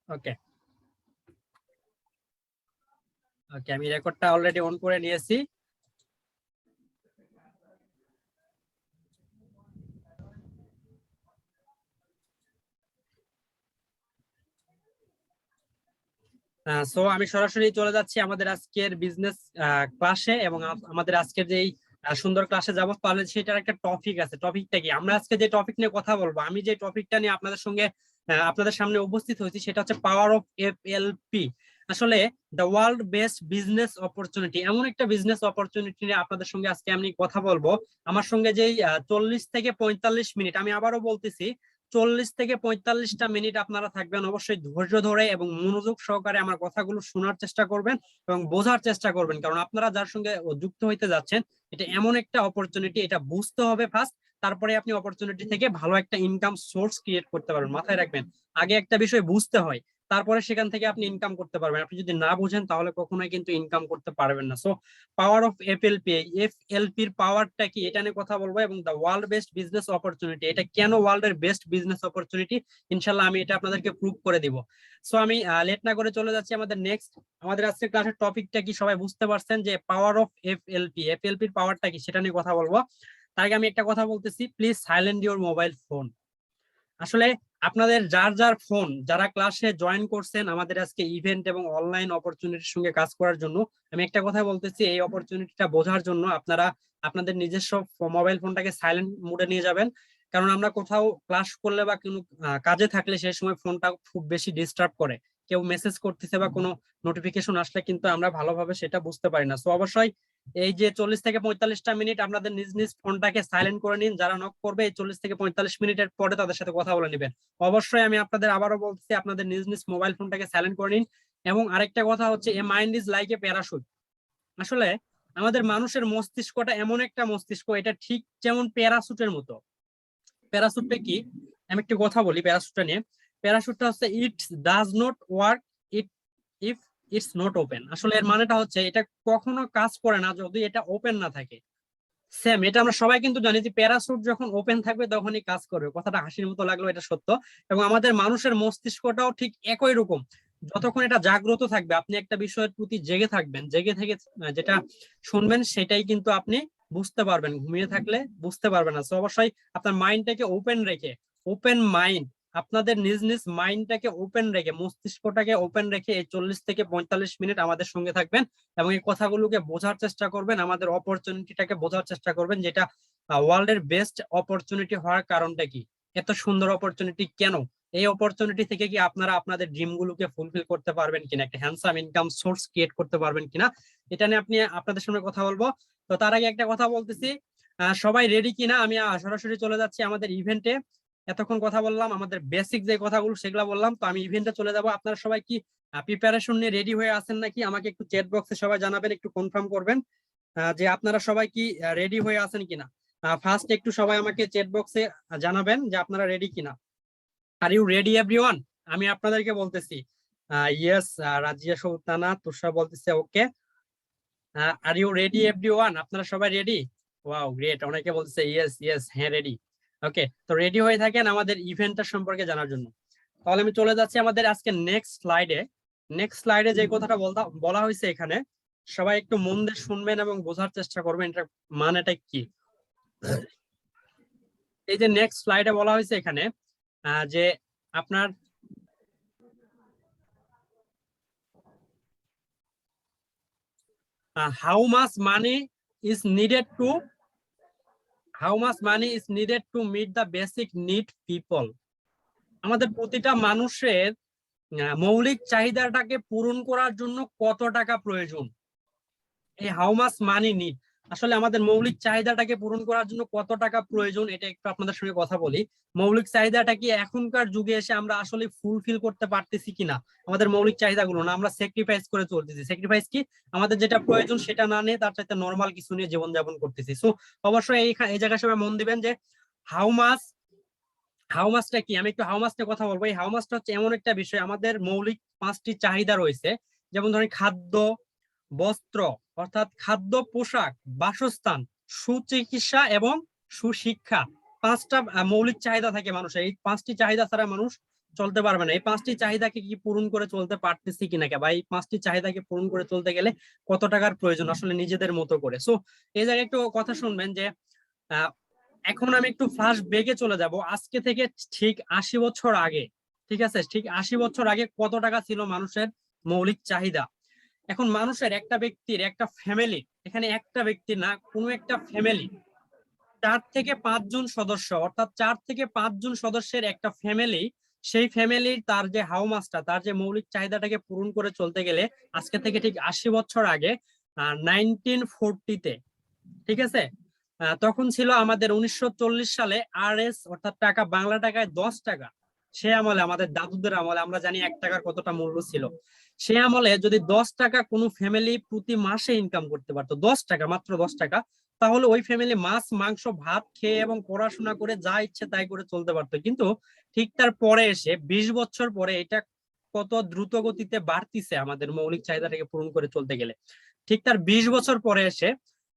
ওকে ওকে, আমি রেকর্ডটা already on করে নিয়েছি। সো আমি সরাসরি চলে যাচ্ছি আমাদের আজকের বিজনেস ক্লাসে, এবং আমাদের আজকের যেই সুন্দর ক্লাসে যাব, তাহলে সেটার একটা টপিক আছে। টপিকটা কি? আমরা আজকে যে টপিক নিয়ে কথা বলবো, আমি যে টপিকটা নিয়ে আপনাদের সঙ্গে আপনাদের সামনে উপস্থিত হয়েছি, সেটা হচ্ছে পাওয়ার অফ এফএলপি। আসলে the world best business opportunity, এমন একটা বিজনেস অপরচুনিটি নিয়ে আপনাদের সঙ্গে আজকে আমি কথা বলবো। আমার সঙ্গে যেই 40 থেকে 45 মিনিট, আমি আবারও বলতেছি 40 থেকে 45টা মিনিট আপনারা থাকবেন। অবশ্যই ধৈর্য ধরে এবং মনোযোগ সহকারে আমার কথাগুলো শোনার চেষ্টা করবেন এবং বোঝার চেষ্টা করবেন, কারণ আপনারা যার সঙ্গে যুক্ত হইতে যাচ্ছেন, এটা এমন একটা অপরচুনিটি, এটা বুঝতে হবে ফার্স্ট। তারপরে আপনি অপরচুনিটি থেকে ভালো একটা ইনকাম সোর্স ক্রিয়েট করতে পারবেন। মাথায় রাখবেন, আগে একটা বিষয় বুঝতে হয়, তারপরে সেখান থেকে আপনি ইনকাম করতে পারবেন। আপনি যদি না বুঝেন তাহলে কখনোই কিন্তু ইনকাম করতে পারবেন না। সো পাওয়ার অফ এফএলপি, এফএলপির পাওয়ারটা কি, এটা নিয়ে কথা বলবো। এবং the world best business opportunity, এটা কেন ওয়ার্ল্ডের বেস্ট বিজনেস অপরচুনিটি, ইনশাল্লাহ আমি এটা আপনাদেরকে প্রুভ করে দিব। সো আমি লেট না করে চলে যাচ্ছি আমাদের নেক্সট। আমাদের আজকের ক্লাসের টপিকটা কি সবাই বুঝতে পারছেন? যে পাওয়ার অফ এফএলপি, এফএলপির পাওয়ারটা কি সেটা নিয়ে কথা বলবো। তার আগে আমি একটা কথা বলতেছি, please silent your mobile phone. আসলে আপনাদের যার যার ফোন, যারা ক্লাসে জয়েন করছেন আমাদের আজকে ইভেন্ট এবং অনলাইন অপরচুনিটির সঙ্গে কাজ করার জন্য, আমি একটা কথা বলতেছি, এই অপরচুনিটিটা বোঝার জন্য আপনারা আপনাদের নিজস্ব মোবাইল ফোনটাকে সাইলেন্ট মোডে নিয়ে যাবেন। কারণ আমরা কোথাও ক্লাস করলে বা কোনো কাজে থাকলে সেই সময় ফোনটা খুব বেশি ডিস্টার্ব করে। কেউ মেসেজ করতেছে বা কোনো নোটিফিকেশন আসলে কিন্তু আমরা ভালোভাবে সেটা বুঝতে পারি না। সো অবশ্যই এই যে 40 থেকে 45টা মিনিট আপনাদের নিজ নিজ ফোনটাকে সাইলেন্ট করে নিন। যারা নক করবে এই 40 থেকে 45 মিনিটের পরে তাদের সাথে কথা বলে নেবেন। অবশ্যই আমি আপনাদের আবারও বলছি, আপনাদের নিজ নিজ মোবাইল ফোনটাকে সাইলেন্ট করে নিন। এবং আরেকটা কথা হচ্ছে, a mind is like a parachute. আসলে আমাদের মানুষের মস্তিষ্কটা এমন একটা মস্তিষ্ক, এটা ঠিক যেমন প্যারাশুটের মতো। প্যারাশুটটা কি, আমি একটু কথা বলি প্যারাশুটটা নিয়ে। প্যারাশুটটা হচ্ছে it does not work it if it's not open. আসলে এর মানেটা হচ্ছে এটা কখনো কাজ করে না যদি এটা ওপেন না থাকে। সেম, এটা আমরা সবাই কিন্তু জানি যে প্যারাশুট যখন ওপেন থাকবে তখনই কাজ করবে। কথাটা হাসির মতো লাগলো, এটা সত্য। এবং আমাদের মানুষের মস্তিষ্কটাও ঠিক একই রকম। যতক্ষণ এটা জাগ্রত থাকবে, আপনি একটা বিষয়ের প্রতি জেগে থাকবেন, জেগে থেকে যেটা শুনবেন সেটাই কিন্তু আপনি বুঝতে পারবেন। ঘুমিয়ে থাকলে বুঝতে পারবেন না। তো অবশ্যই আপনার মাইন্ডটাকে ওপেন রেখে, ওপেন মাইন্ড, আপনাদের নিজ নিজ মাইন্ডটাকে ওপেন রেখে, মস্তিষ্কটাকে ওপেন রেখে এই 40 থেকে 45 মিনিট আমাদের সঙ্গে থাকবেন এবং এই কথাগুলোকে বোঝার চেষ্টা করবেন, আমাদের অপরচুনিটিটাকে বোঝার চেষ্টা করবেন, যেটা ওয়ার্ল্ডের বেস্ট অপরচুনিটি হওয়ার কারণটা কি, এত সুন্দর অপরচুনিটি কেন, এই অপরচুনিটি থেকে কি আপনারা আপনাদের ড্রিম গুলোকে ফুলফিল করতে পারবেন কিনা, একটা হ্যান্ডসাম ইনকাম সোর্স ক্রিয়েট করতে পারবেন কিনা, এটা নিয়ে আপনি আপনাদের সঙ্গে কথা বলবো। তো তার আগে একটা কথা বলতেছি, সবাই রেডি কিনা? আমি সরাসরি চলে যাচ্ছি আমাদের ইভেন্টে। এতক্ষণ কথা বললাম, আমাদের বেসিক যে কথাগুলো সেগুলো বললাম, তো আমি ইভেন্টে চলে যাব। আপনারা সবাই কি প্রিপারেশন নিয়ে রেডি হয়ে আছেন নাকি? আমাকে একটু চ্যাট বক্সে সবাই জানাবেন, একটু কনফার্ম করবেন যে আপনারা সবাই কি রেডি হয়ে আছেন কিনা। ফার্স্ট একটু সবাই আমাকে চ্যাট বক্সে জানাবেন যে আপনারা রেডি কিনা। Are you ready everyone? আমি আপনাদেরকে বলতেছি ইয়েস। রাজিয়া সুলতানা তুষার বলতেছে okay. Are you ready everyone? আপনারা সবাই রেডি? ওয়াও গ্রেট, অনেকে বলতেছে ইয়েস ইয়েস, হ্যাঁ রেডি। ওকে, তো রেডি হয়ে থাকেন আমাদের ইভেন্টটা সম্পর্কে জানার জন্য। তাহলে আমি চলে যাচ্ছি আমাদের আজকে নেক্সট স্লাইডে। নেক্সট স্লাইডে যে কথাটা বলা হয়েছে এখানে, সবাই একটু মন দিয়ে শুনবেন এবং বোঝার চেষ্টা করবেন এটা মানেটা কি। এই যে নেক্সট স্লাইডে বলা হয়েছে এখানে যে আপনার how much money is needed to how much money is needed to meet the basic need people. আমাদের প্রতিটা মানুষের মৌলিক চাহিদাটাকে পূরণ করার জন্য কত টাকা প্রয়োজন, এই হাউ মাস মানি নিড। আসলে আমাদের মৌলিক চাহিদাটাকে পূরণ করার জন্য কত টাকা প্রয়োজন, এটা একটু আপনাদের সঙ্গে কথা বলি। মৌলিক চাহিদাটা কি এখনকার যুগে এসে আমরা আসলে ফুলফিল করতে পারতেছি কিনা? আমাদের মৌলিক চাহিদাগুলো না, আমরা স্যাক্রিফাইস করে চলতেছি। স্যাক্রিফাইস কি? আমাদের যেটা প্রয়োজন সেটা না নিয়ে তার চাইতে নর্মাল কিছু নিয়ে জীবনযাপন করতেছি। সো অবশ্যই এই জায়গায় সবাই মন দিবেন যে হাউ মাস, হাউ মাসটা কি। আমি একটু হাউ মাস নিয়ে কথা বলবো। এই হাউ মাসটা হচ্ছে এমন একটা বিষয়, আমাদের মৌলিক 5টি চাহিদা রয়েছে। যেমন ধরেন খাদ্য, বস্ত্র অর্থাৎ খাদ্য, পোশাক, বাসস্থান, সুচিকিৎসা এবং সুশিক্ষা। 5টা মৌলিক চাহিদা থাকে মানুষের। এই 5টি চাহিদা ছাড়া মানুষ চলতে পারবে না। এই 5টি চাহিদাকে কি পূরণ করে চলতে পারতেছি কিনা, বা এই 5টি চাহিদাকে পূরণ করে চলতে গেলে কত টাকার প্রয়োজন আসলে নিজেদের মতো করে। সো এই জায়গায় একটু কথা শুনবেন যে আহ, এখন আমি একটু ফ্ল্যাশ ব্যাকে চলে যাব আজকে থেকে ঠিক 80 বছর আগে। ঠিক আছে, ঠিক 80 বছর আগে কত টাকা ছিল মানুষের মৌলিক চাহিদা। এখন মানুষের, একটা ব্যক্তির, একটা ফ্যামিলি, এখানে একটা ব্যক্তি না, কোনো একটা ফ্যামিলি 4 থেকে 5 জন সদস্য, অর্থাৎ 4 থেকে 5 জন সদস্যের একটা ফ্যামিলি, সেই ফ্যামিলির তার যে হাউমাসটা, তার যে মৌলিক চাহিদাটাকে পূরণ করে চলতে গেলে আজকে থেকে ঠিক 80 বছর আগে 1940-তে, ঠিক আছে, তখন ছিল আমাদের 1940 সালে RS, অর্থাৎ টাকা, বাংলা টাকায় 10 টাকা। সে আমলে, আমাদের দাদুদের আমলে, আমরা জানি 1 টাকার কতটা মূল্য ছিল। সে আমলে যদি 10 টাকা কোনো ফ্যামিলি প্রতি মাসে ইনকাম করতে পারতো, 10 টাকা, মাত্র 10 টাকা, তাহলে ওই ফ্যামিলি মাছ মাংস ভাত খেয়ে এবং পড়াশোনা করে যা ইচ্ছে তাই করে চলতে পারতো। কিন্তু ঠিক তার পরে এসে 20 বছর পরে এটা কত দ্রুত গতিতে বাড়তিছে আমাদের মৌলিক চাহিদাটাকে পূরণ করে চলতে গেলে। ঠিক তার 20 বছর পরে এসে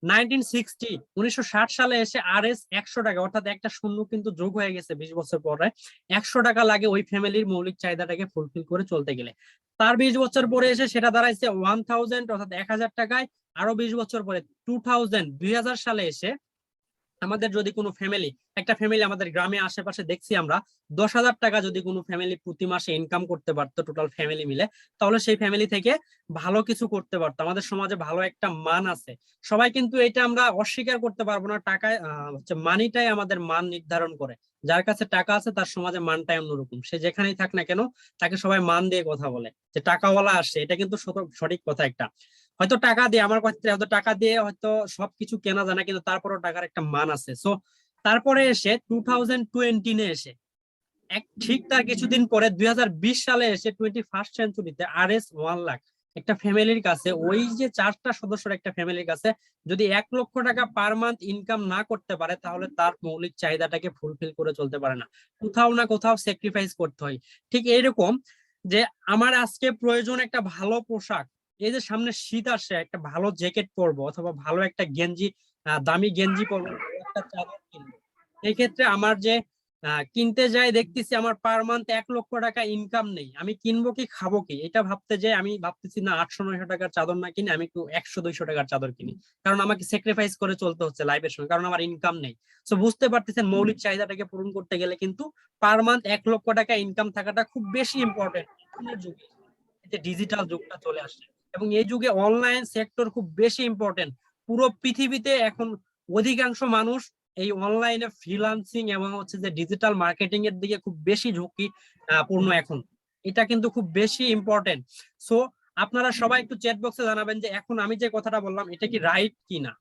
1960 সালে এসে RS 100 টাকা, অর্থাৎ একটা শূন্য কিন্তু যোগ হয়ে গেছে 20 বছর পরে। 100 টাকা লাগে ওই ফ্যামিলির মৌলিক চাহিদাটাকে ফুলফিল করে চলতে গেলে। তার 20 বছর পরে এসে সেটা দাঁড়াইছে 1000, অর্থাৎ 1000 টাকায়। আরো 20 বছর পরে 2000 সালে এসে আমাদের যদি কোনো ফ্যামিলি, একটা ফ্যামিলি আমাদের গ্রামে আশেপাশে দেখছি আমরা, 10,000 টাকা যদি কোনো ফ্যামিলি প্রতি মাসে ইনকাম করতে পারতো টোটাল ফ্যামিলি মিলে, তাহলে সেই ফ্যামিলি থেকে ভালো কিছু করতে পারতো। আমাদের সমাজে ভালো একটা মান আছে। সবাই কিন্তু এটা আমরা অস্বীকার করতে পারবো না, টাকায় হচ্ছে মানিটাই আমাদের মান নির্ধারণ করে। যার কাছে টাকা আছে তার সমাজে মানটাই অন্যরকম, সে যেখানেই থাক না কেন তাকে সবাই মান দিয়ে কথা বলে, যে টাকাওয়ালা আসছে, এটা কিন্তু সঠিক কথা একটা। হয়তো টাকা দিয়ে, আমার কথা, হয়তো টাকা দিয়ে হয়তো সবকিছু কেনা যায় না, কিন্তু তারপরও টাকার একটা মান আছে। সো তারপরে এসে 2020 এসে ঠিক তার কিছুদিন পরে 2020 সালে এসে 21st সেঞ্চুরিতে RS 1 লাখ একটা ফ্যামিলির কাছে, ওই যে 4টা সদস্যের একটা ফ্যামিলির কাছে যদি 1 লক্ষ টাকা পার মান্থ ইনকাম না করতে পারে, তাহলে তার মৌলিক চাহিদাটাকে ফুলফিল করে চলতে পারে না, কোথাও না কোথাও স্যাক্রিফাইস করতে হয়। ঠিক এইরকম যে আমার আজকে প্রয়োজন একটা ভালো পোশাক, এই যে সামনে শীত আসছে, একটা ভালো জ্যাকেট পরবো অথবা ভালো একটা গেঞ্জি, দামি গেঞ্জি পরবো, একটা চাদর কিনবো। এই ক্ষেত্রে আমার যে কিনতে যাই, দেখতেছি আমার পার মান্থ 1 লক্ষ টাকা ইনকাম নেই, আমি কিনবো কি খাবো কি, এটা ভাবতে যাই আমি ভাবতেছি না 800-900 টাকার চাদর না কিনে আমি একটু 100-200 টাকার চাদর কিনি, কারণ আমাকে স্যাক্রিফাইস করে চলতে হচ্ছে লাইফের সঙ্গে, কারণ আমার ইনকাম নেই। তো বুঝতে পারতেছেন মৌলিক চাহিদাটাকে পূরণ করতে গেলে কিন্তু পার মান্থ 1 লক্ষ টাকা ইনকাম থাকাটা খুব বেশি ইম্পর্টেন্ট যুগে, এতে ডিজিটাল যুগটা চলে আসছে এবং এই যুগে অনলাইন সেক্টর খুব বেশি ইম্পর্টেন্ট। পুরো পৃথিবীতে এখন অধিকাংশ মানুষ এই অনলাইনে ফ্রিল্যান্সিং এবং হচ্ছে যে ডিজিটাল মার্কেটিং এর দিকে খুব বেশি ঝুঁকি পূর্ণ এখন, এটা কিন্তু খুব বেশি ইম্পর্টেন্ট। সো আপনারা সবাই একটু চ্যাট বক্সে জানাবেন যে এখন আমি যে কথাটা বললাম এটা কি রাইট কিনা,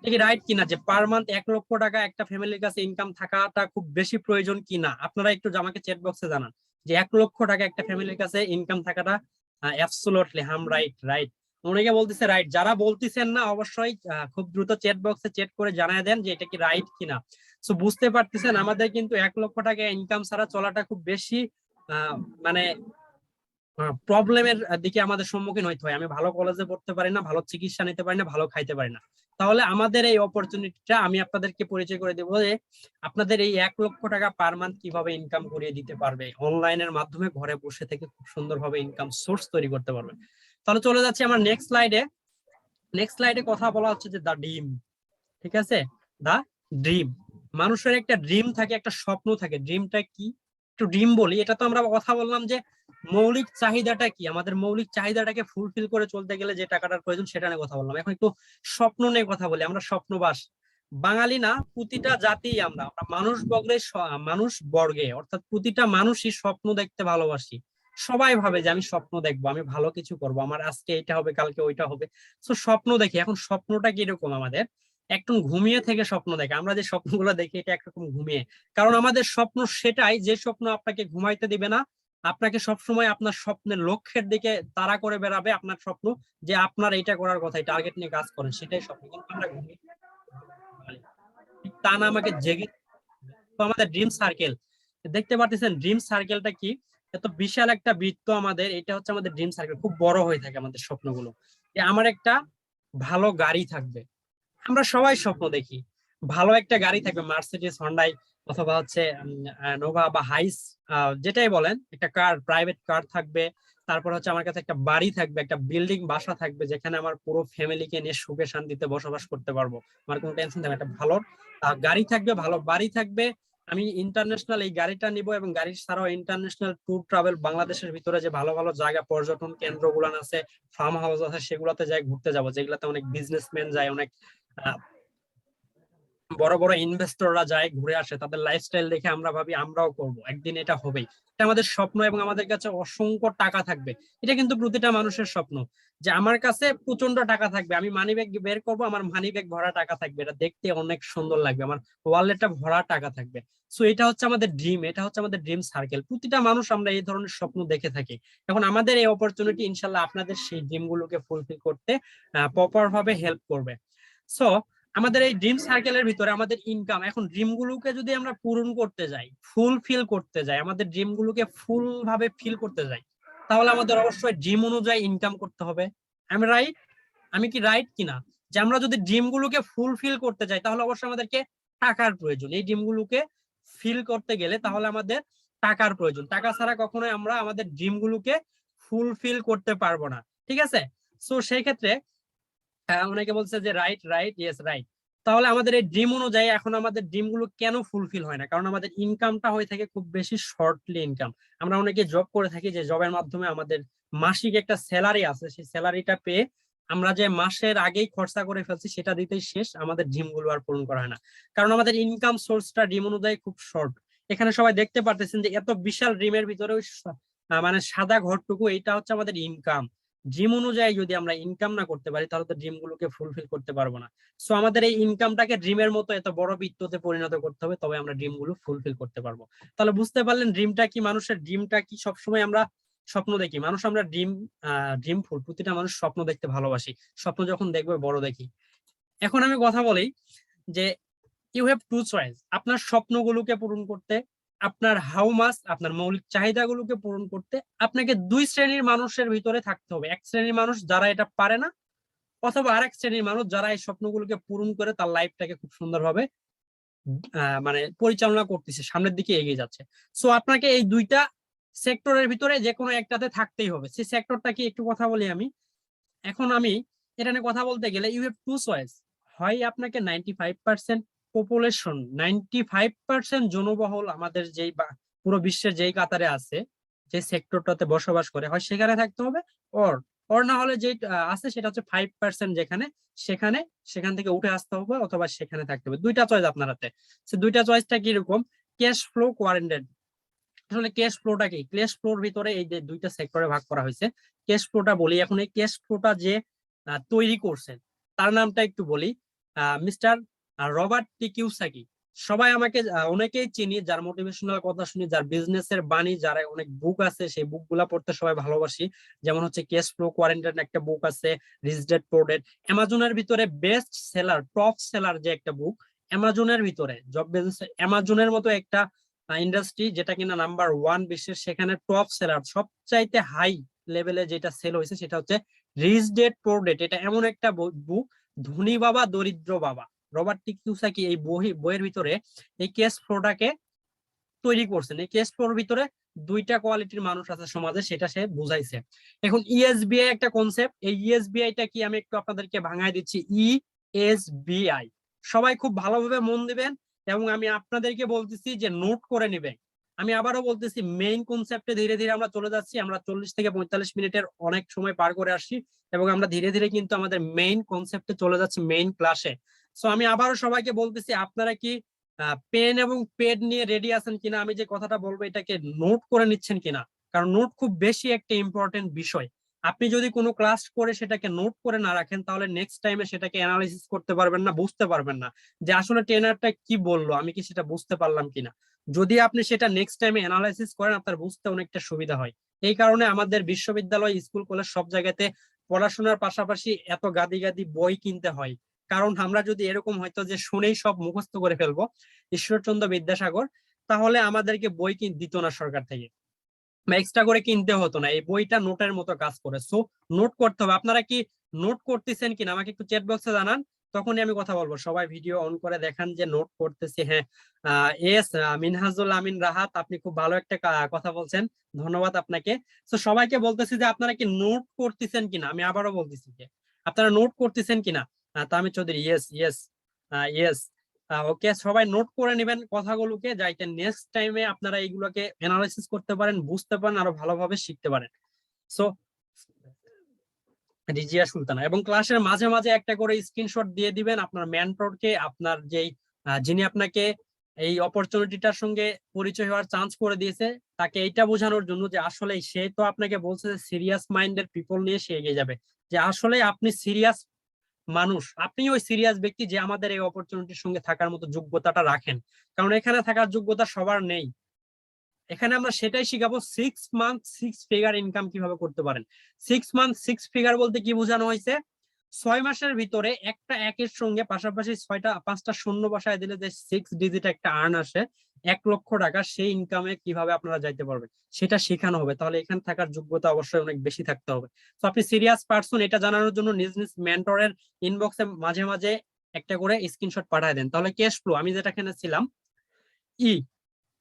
এটা কি রাইট কিনা, যে পার মান্থ 1 লক্ষ টাকা একটা ফ্যামিলির কাছে ইনকাম থাকাটা খুব বেশি প্রয়োজন কিনা। আপনারা একটু আমাকে চ্যাট বক্সে জানান যে 1 লক্ষ টাকা একটা ফ্যামিলির কাছে ইনকাম থাকাটা অ্যাবসলিউটলি হাম রাইট, রাইট। অনেকে বলতেছে রাইট, যারা বলতেছেন না অবশ্যই খুব দ্রুত চ্যাট বক্সে চ্যাট করে জানায় দেন যে এটা কি রাইট কিনা। সো বুঝতে পারতেছেন আমাদের কিন্তু 1 লক্ষ টাকা ইনকাম ছাড়া চলাটা খুব বেশি মানে প্রবলেমের দিকে আমাদের সম্মুখীন হইতে হয়। আমি ভালো কলেজে পড়তে পারি না, ভালো চিকিৎসা নিতে পারি না, ভালো খাইতে পারি না। তাহলে আমাদের এই অপরচুনিটিটা আমি আপনাদেরকে পরিচয় করে দেবো যে আপনাদের এই 1 লক্ষ টাকা পার মান্থ কিভাবে ইনকাম করিয়ে দিতে পারবে, অনলাইনের মাধ্যমে ঘরে বসে থেকে খুব সুন্দরভাবে ইনকাম সোর্স তৈরি করতে পারবে। তাহলে চলে যাচ্ছি আমার নেক্সট স্লাইডে। নেক্সট স্লাইডে কথা বলা হচ্ছে যে দা ড্রিম। ঠিক আছে, দা ড্রিম। মানুষের একটা ড্রিম থাকে, একটা স্বপ্ন থাকে। ড্রিমটা কি, একটু ড্রিম বলি। এটা তো আমরা কথা বললাম যে মৌলিক চাহিদাটা কি, আমাদের মৌলিক চাহিদাটাকে ফুলফিল করে চলতে গেলে যে টাকাটার প্রয়োজন সেটা নিয়ে কথা বললাম। এখন একটু স্বপ্ন নিয়ে কথা বলি। আমরা স্বপ্নবাস বাঙালি না, প্রতিটা জাতি, আমরা মানুষ বর্গে, মানুষ বর্গে অর্থাৎ প্রতিটা মানুষই স্বপ্ন দেখতে ভালোবাসি। সবাই ভাবে যে আমি স্বপ্ন দেখবো, আমি ভালো কিছু করব, আমার আজকে এটা হবে, কালকে ওইটা হবে। তো স্বপ্ন দেখি। এখন স্বপ্নটা কিরকম আমাদের, একদম ঘুমিয়ে থেকে স্বপ্ন দেখে। আমরা যে স্বপ্নগুলো দেখি এটা একরকম ঘুমিয়ে, কারণ আমাদের স্বপ্ন সেটাই যে স্বপ্ন আপনাকে ঘুমাইতে দিবে না, আপনাকে সবসময় আপনার স্বপ্নের লক্ষ্যের দিকে তাড়া করে বেড়াবে। আপনার স্বপ্ন যে আপনার এইটা করার কথা, টার্গেট নিয়ে কাজ করেন, সেটাই স্বপ্ন। কিন্তু আমরা ঘুমিয়ে তা না, আমাকে জেগে। তো আমাদের ড্রিম সার্কেল দেখতে পাচ্ছেন, ড্রিম সার্কেলটা কি, এত বিশাল একটা বৃত্ত আমাদের, এটা হচ্ছে আমাদের ড্রিম সার্কেল। খুব বড় হয়ে থাকে আমাদের স্বপ্নগুলো, যে আমার একটা ভালো গাড়ি থাকবে। আমরা সবাই স্বপ্ন দেখি ভালো একটা গাড়ি থাকবে, মার্সিডিজ হন্ডাই অথবা হচ্ছে নোভা বা হাইস, যেটাই বলেন, একটা কার, প্রাইভেট কার থাকবে। তারপর হচ্ছে আমার কাছে একটা বাড়ি থাকবে, একটা বিল্ডিং বাসা থাকবে, যেখানে আমার পুরো ফ্যামিলিকে নিয়ে সুখে শান্তিতে বসবাস করতে পারবো, আমার কোনো টেনশন থাকবে না। একটা ভালো গাড়ি থাকবে, ভালো বাড়ি থাকবে। আমি ইন্টারন্যাশনাল এই গাড়িটা নিব, এবং গাড়ি ছাড়াও ইন্টারন্যাশনাল ট্যুর ট্রাভেল, বাংলাদেশের ভিতরে যে ভালো ভালো জায়গা, পর্যটন কেন্দ্র গুলান আছে, ফার্ম হাউস আছে, সেগুলোতে যাই ঘুরতে যাবো, যেগুলাতে অনেক বিজনেসম্যান যায়, অনেক বড় বড় ইনভেস্টররা যায় ঘুরে আসে, তাদের লাইফস্টাইল দেখে আমরা ভাবি আমরাও করব, একদিন এটা হবেই। এটা আমাদের স্বপ্ন, এবং আমাদের কাছে অসংখ্য টাকা থাকবে। এটা কিন্তু প্রতিটা মানুষের স্বপ্ন, যে আমার কাছে প্রচন্ড টাকা থাকবে, আমি মানি ব্যাগ বের করবো, আমার মানি ব্যাগ ভরা টাকা থাকবে, এটা দেখতে অনেক সুন্দর লাগবে, আমার ওয়ালেটটা ভরা টাকা থাকবে। সো এটা হচ্ছে আমাদের ড্রিম, এটা হচ্ছে আমাদের ড্রিম সার্কেল। প্রতিটা মানুষ আমরা এই ধরনের স্বপ্ন দেখে থাকি। এখন আমাদের এই অপরচুনিটি ইনশাল্লাহ আপনাদের সেই ড্রিম গুলোকে ফুলফিল করতে প্রপার ভাবে হেল্প করবে। সো আমাদের এই ড্রিম সার্কেলের ভিতরে আমাদের ইনকাম, এখন ড্রিম গুলোকে যদি আমরা পূরণ করতে যাই, ফুলফিল করতে যাই, আমাদের ড্রিম গুলোকে ফুল ভাবে ফিল করতে যাই, তাহলে আমাদের অবশ্যই ড্রিম অনুযায়ী ইনকাম করতে হবে। আমি রাইট? আমি কি রাইট কিনা? যে আমরা যদি ড্রিম গুলোকে ফুলফিল করতে যাই, তাহলে অবশ্যই আমাদেরকে টাকার প্রয়োজন। এই ড্রিম গুলোকে ফিল করতে গেলে তাহলে আমাদের টাকার প্রয়োজন। টাকা ছাড়া কখনোই আমরা আমাদের ড্রিম গুলোকে ফুলফিল করতে পারবো না। ঠিক আছে? সো সেই ক্ষেত্রে অনেকে বলছে যে রাইট রাইট, ইয়েস রাইট। তাহলে আমাদের এই ড্রিম অনুযায়ী এখন আমাদের ড্রিম গুলো কেন ফুলফিল হয় না? কারণ আমাদের ইনকামটা হয়ে থাকে খুব বেশি শর্টলি ইনকাম। আমরা অনেকে জব করে থাকি, যে জবের মাধ্যমে আমাদের মাসিক একটা স্যালারি আছে, সেই স্যালারিটা পেয়ে আমরা যে মাসের আগেই খরচা করে ফেলছি সেটা দিতেই শেষ, আমাদের ড্রিম গুলো আর পূরণ করা হয় না। কারণ আমাদের ইনকাম সোর্সটা ড্রিম অনুযায়ী খুব শর্ট। এখানে সবাই দেখতে পারতেছেন যে এত বিশাল ড্রিমের ভিতরে মানে সাদা ঘরটুকু, এটা হচ্ছে আমাদের ইনকাম। ড্রিম অনুযায়ী যদি আমরা ইনকাম না করতে পারি, তাহলে তো ড্রিম গুলোকে ফুলফিল করতে পারবো না। সো আমাদের এই ইনকামটাকে ড্রিমের মতো এত বড় বৃত্ততে পরিণত করতে হবে, তবে আমরা ড্রিম গুলো ফুলফিল করতে পারবো। তাহলে বুঝতে পারলেন ড্রিমটা কি, মানুষের ড্রিমটা কি। সবসময় আমরা স্বপ্ন দেখি, মানুষ আমরা ড্রিম ফুল, প্রতিটা মানুষ স্বপ্ন দেখতে ভালোবাসি। স্বপ্ন যখন দেখবে বড় দেখি। এখন আমি কথা বলি যে ইউ হ্যাভ টু চয়েস। আপনার স্বপ্নগুলোকে পূরণ করতে, আপনার হাউ মাস, আপনার মৌলিক চাহিদাগুলোকে পূরণ করতে আপনাকে দুই শ্রেণীর মানুষের ভিতরে থাকতে হবে। এক শ্রেণীর মানুষ যারা এটা পারে না, অথবা আরেক শ্রেণীর মানুষ যারা এই স্বপ্নগুলোকে পূরণ করে তার লাইফটাকে খুব সুন্দরভাবে মানে পরিচালনা করতেছে, সামনের দিকে এগিয়ে যাচ্ছে। সো আপনাকে এই দুইটা সেক্টরের ভিতরে যে কোনো একটাতে থাকতেই হবে। সেই সেক্টরটা কি একটু কথা বলি আমি। এখন আমি এটা নিয়ে কথা বলতে গেলে ইউ হ্যাভ টু চয়েস। হয় আপনাকে 95% পপুলেশন, 95% জনবহুল আমাদের যেই পুরো বিশ্বের যেই কাতারে আছে, যে সেক্টরটাতে বসবাস করে, হয় সেখানে থাকতে হবে, অর অর না হলে যে আছে সেটা হচ্ছে 5%, যেখানে সেখানে সেখান থেকে উঠে আসতে হবে, অথবা সেখানে থাকতে হবে। দুইটা চয়েস আপনার হাতে। সে দুইটা চয়েসটা কিরকম? Cash flow, quarantine. আসলে ক্যাশ ফ্লোটা কি? ক্যাশ ফ্লোর ভিতরে এই যে দুইটা সেক্টরে ভাগ করা হয়েছে। ক্যাশ ফ্লোটা বলি। এখন এই ক্যাশ ফ্লোটা যে তৈরি করছেন, তার নামটা একটু বলি। মিস্টার রবার্ট টি কিওসাকি। সবাই আমাকে অনেকেই চিনি, যার মোটিভেশনাল কথা শুনি, যার বিজনেসের বাণী, যার অনেক বুক আছে, সেই বুক গুলা পড়তে সবাই ভালোবাসি। যেমন হচ্ছে ক্যাশ ফ্লো কোয়ারেন্টাইন একটা বুক আছে, রিচ ড্যাড পুয়ার ড্যাড। অ্যামাজনের ভিতরে বেস্ট সেলার, টপ সেলার যে একটা বুক, অ্যামাজনের ভিতরে জব বিজনেস, অ্যামাজনের মতো একটা ইন্ডাস্ট্রি যেটা কিনা নাম্বার ওয়ান বিশ্বের, সেখানে টপ সেলার, সবচাইতে হাই লেভেলে যেটা সেল হয়েছে সেটা হচ্ছে রিচ ড্যাড পুয়ার ড্যাড। এটা এমন একটা বুক, ধনী বাবা দরিদ্র বাবা। রবার্ট টি কিওসাকি এই বইয়ের ভিতরে এই কেস ফ্লোটাকে তৈরি করছেন। এই কেস ফ্লোর ভিতরে দুইটা কোয়ালিটির মানুষ আছে সমাজে, সেটা সে বুঝাইছে। এখন ইএসবিআই একটা কনসেপ্ট, এই ইএসবিআইটা কি আমি একটু আপনাদেরকে ভাঙাই দিচ্ছি। ইএসবিআই সবাই খুব ভালোভাবে মন দিবেন, এবং আমি আপনাদেরকে বলতেছি যে নোট করে নিবেন। আমি আবারও বলতেছি, মেইন কনসেপ্টে ধীরে ধীরে আমরা চলে যাচ্ছি। আমরা 40 থেকে 45 মিনিটের অনেক সময় পার করে আসছি, এবং আমরা ধীরে ধীরে কিন্তু আমাদের মেইন কনসেপ্টে চলে যাচ্ছি, মেইন ক্লাসে। সো আমি আবারও সবাইকে বলতেছি, আপনারা কি পেন এবং পেড নিয়ে রেডি আছেন কিনা? আমি যে কথাটা বলবো এটাকে নোট করে নিচ্ছেন কিনা? কারণ নোট খুব বেশি একটা ইম্পর্টেন্ট বিষয়। আপনি যদি কোনো ক্লাস করে সেটাকে নোট করে না রাখেন, তাহলে নেক্সট টাইমে সেটাকে অ্যানালাইসিস করতে পারবেন না, বুঝতে পারবেন না যে আসলে ট্রেনারটা কি বললো, আমি কি সেটা বুঝতে পারলাম কিনা। যদি আপনি সেটা নেক্সট টাইমে অ্যানালাইসিস করেন, আপনার বুঝতে অনেকটা সুবিধা হয়। এই কারণে আমাদের বিশ্ববিদ্যালয়, স্কুল, কলেজ সব জায়গাতে পড়াশোনার পাশাপাশি এত গাদি গাদি বই কিনতে হয়। কারণ আমরা যদি এরকম হয়তো যে শুনেই সব মুখস্থ করে ফেলবো, ঈশ্বরচন্দ্র বিদ্যাসাগর, তাহলে আমাদেরকে বই দিত না সরকার থেকে, বা এক্সট্রা করে কিনতে হতো না। এই বইটা নোটের মতো কাজ করে। সো নোট করতে হবে। আপনারা কি নোট করতেছেন কিনা আমাকে একটু চ্যাট বক্সে জানান। তখনই আমি কথা বলবো। সবাই ভিডিও অন করে দেখান যে নোট করতেছি। হ্যাঁ, এস মিনহাজুল আমিন রাহাত, আপনি খুব ভালো একটা কথা বলছেন, ধন্যবাদ আপনাকে। তো সবাইকে বলতেছি যে আপনারা কি নোট করতেছেন কিনা, আমি আবারও বলতেছি যে আপনারা নোট করতেছেন কিনা। Tamim Chowdhury, yes yes yes. Okay, সবাই নোট করে নেবেন কথাগুলোকে, যাইতে নেক্সট টাইমে আপনারা এইগুলোকে অ্যানালাইসিস করতে পারেন, বুঝতে পারেন, আরো ভালোভাবে শিখতে পারেন। সো রিজিয়া সুলতানা, এবং ক্লাসের মাঝে মাঝে একটা করে স্ক্রিনশট দিয়ে দিবেন আপনার মেন্টরকে, আপনার যেই যিনি আপনাকে এই অপরচুনিটিটার সঙ্গে পরিচয় হওয়ার চান্স করে দিয়েছে, তাকে এইটা বোঝানোর জন্য যে আসলে সে তো আপনাকে বলছে যে সিরিয়াস মাইন্ডের পিপল নিয়ে সে এগিয়ে যাবে, যে আসলে আপনি সিরিয়াস মানুষ, আপনি ওই সিরিয়াস ব্যক্তি যে আমাদের এই অপরচুনিটির সঙ্গে থাকার মতো যোগ্যতাটা রাখেন। কারণ এখানে থাকার যোগ্যতা সবার নেই। এখানে আমরা সেটাই শিখাবো, 6 মান্থ 6 ফিগার ইনকাম কিভাবে করতে পারেন। 6 মান্থ 6 ফিগার বলতে কি বোঝানো হয়েছে, 6 মাসের ভিতরে একটা একের সঙ্গে পাশাপাশি 5টা শূন্য বসায় দিলে যে 6 ডিজিট একটা আর্ন আসে, 1 লক্ষ টাকা, সেই ইনকামে কিভাবে আপনারা যাইতে পারবেন সেটা শেখানো হবে। তাহলে এখানে থাকার যোগ্যতা অবশ্যই অনেক বেশি থাকতে হবে। তো আপনি সিরিয়াস পার্সন এটা জানানোর জন্য নিজ নিজ মেন্টরের ইনবক্সে মাঝে মাঝে একটা করে স্ক্রিনশট পাঠায় দেন। তাহলে ক্যাশ ফ্লো, আমি যেটা এখানে ছিলাম, ই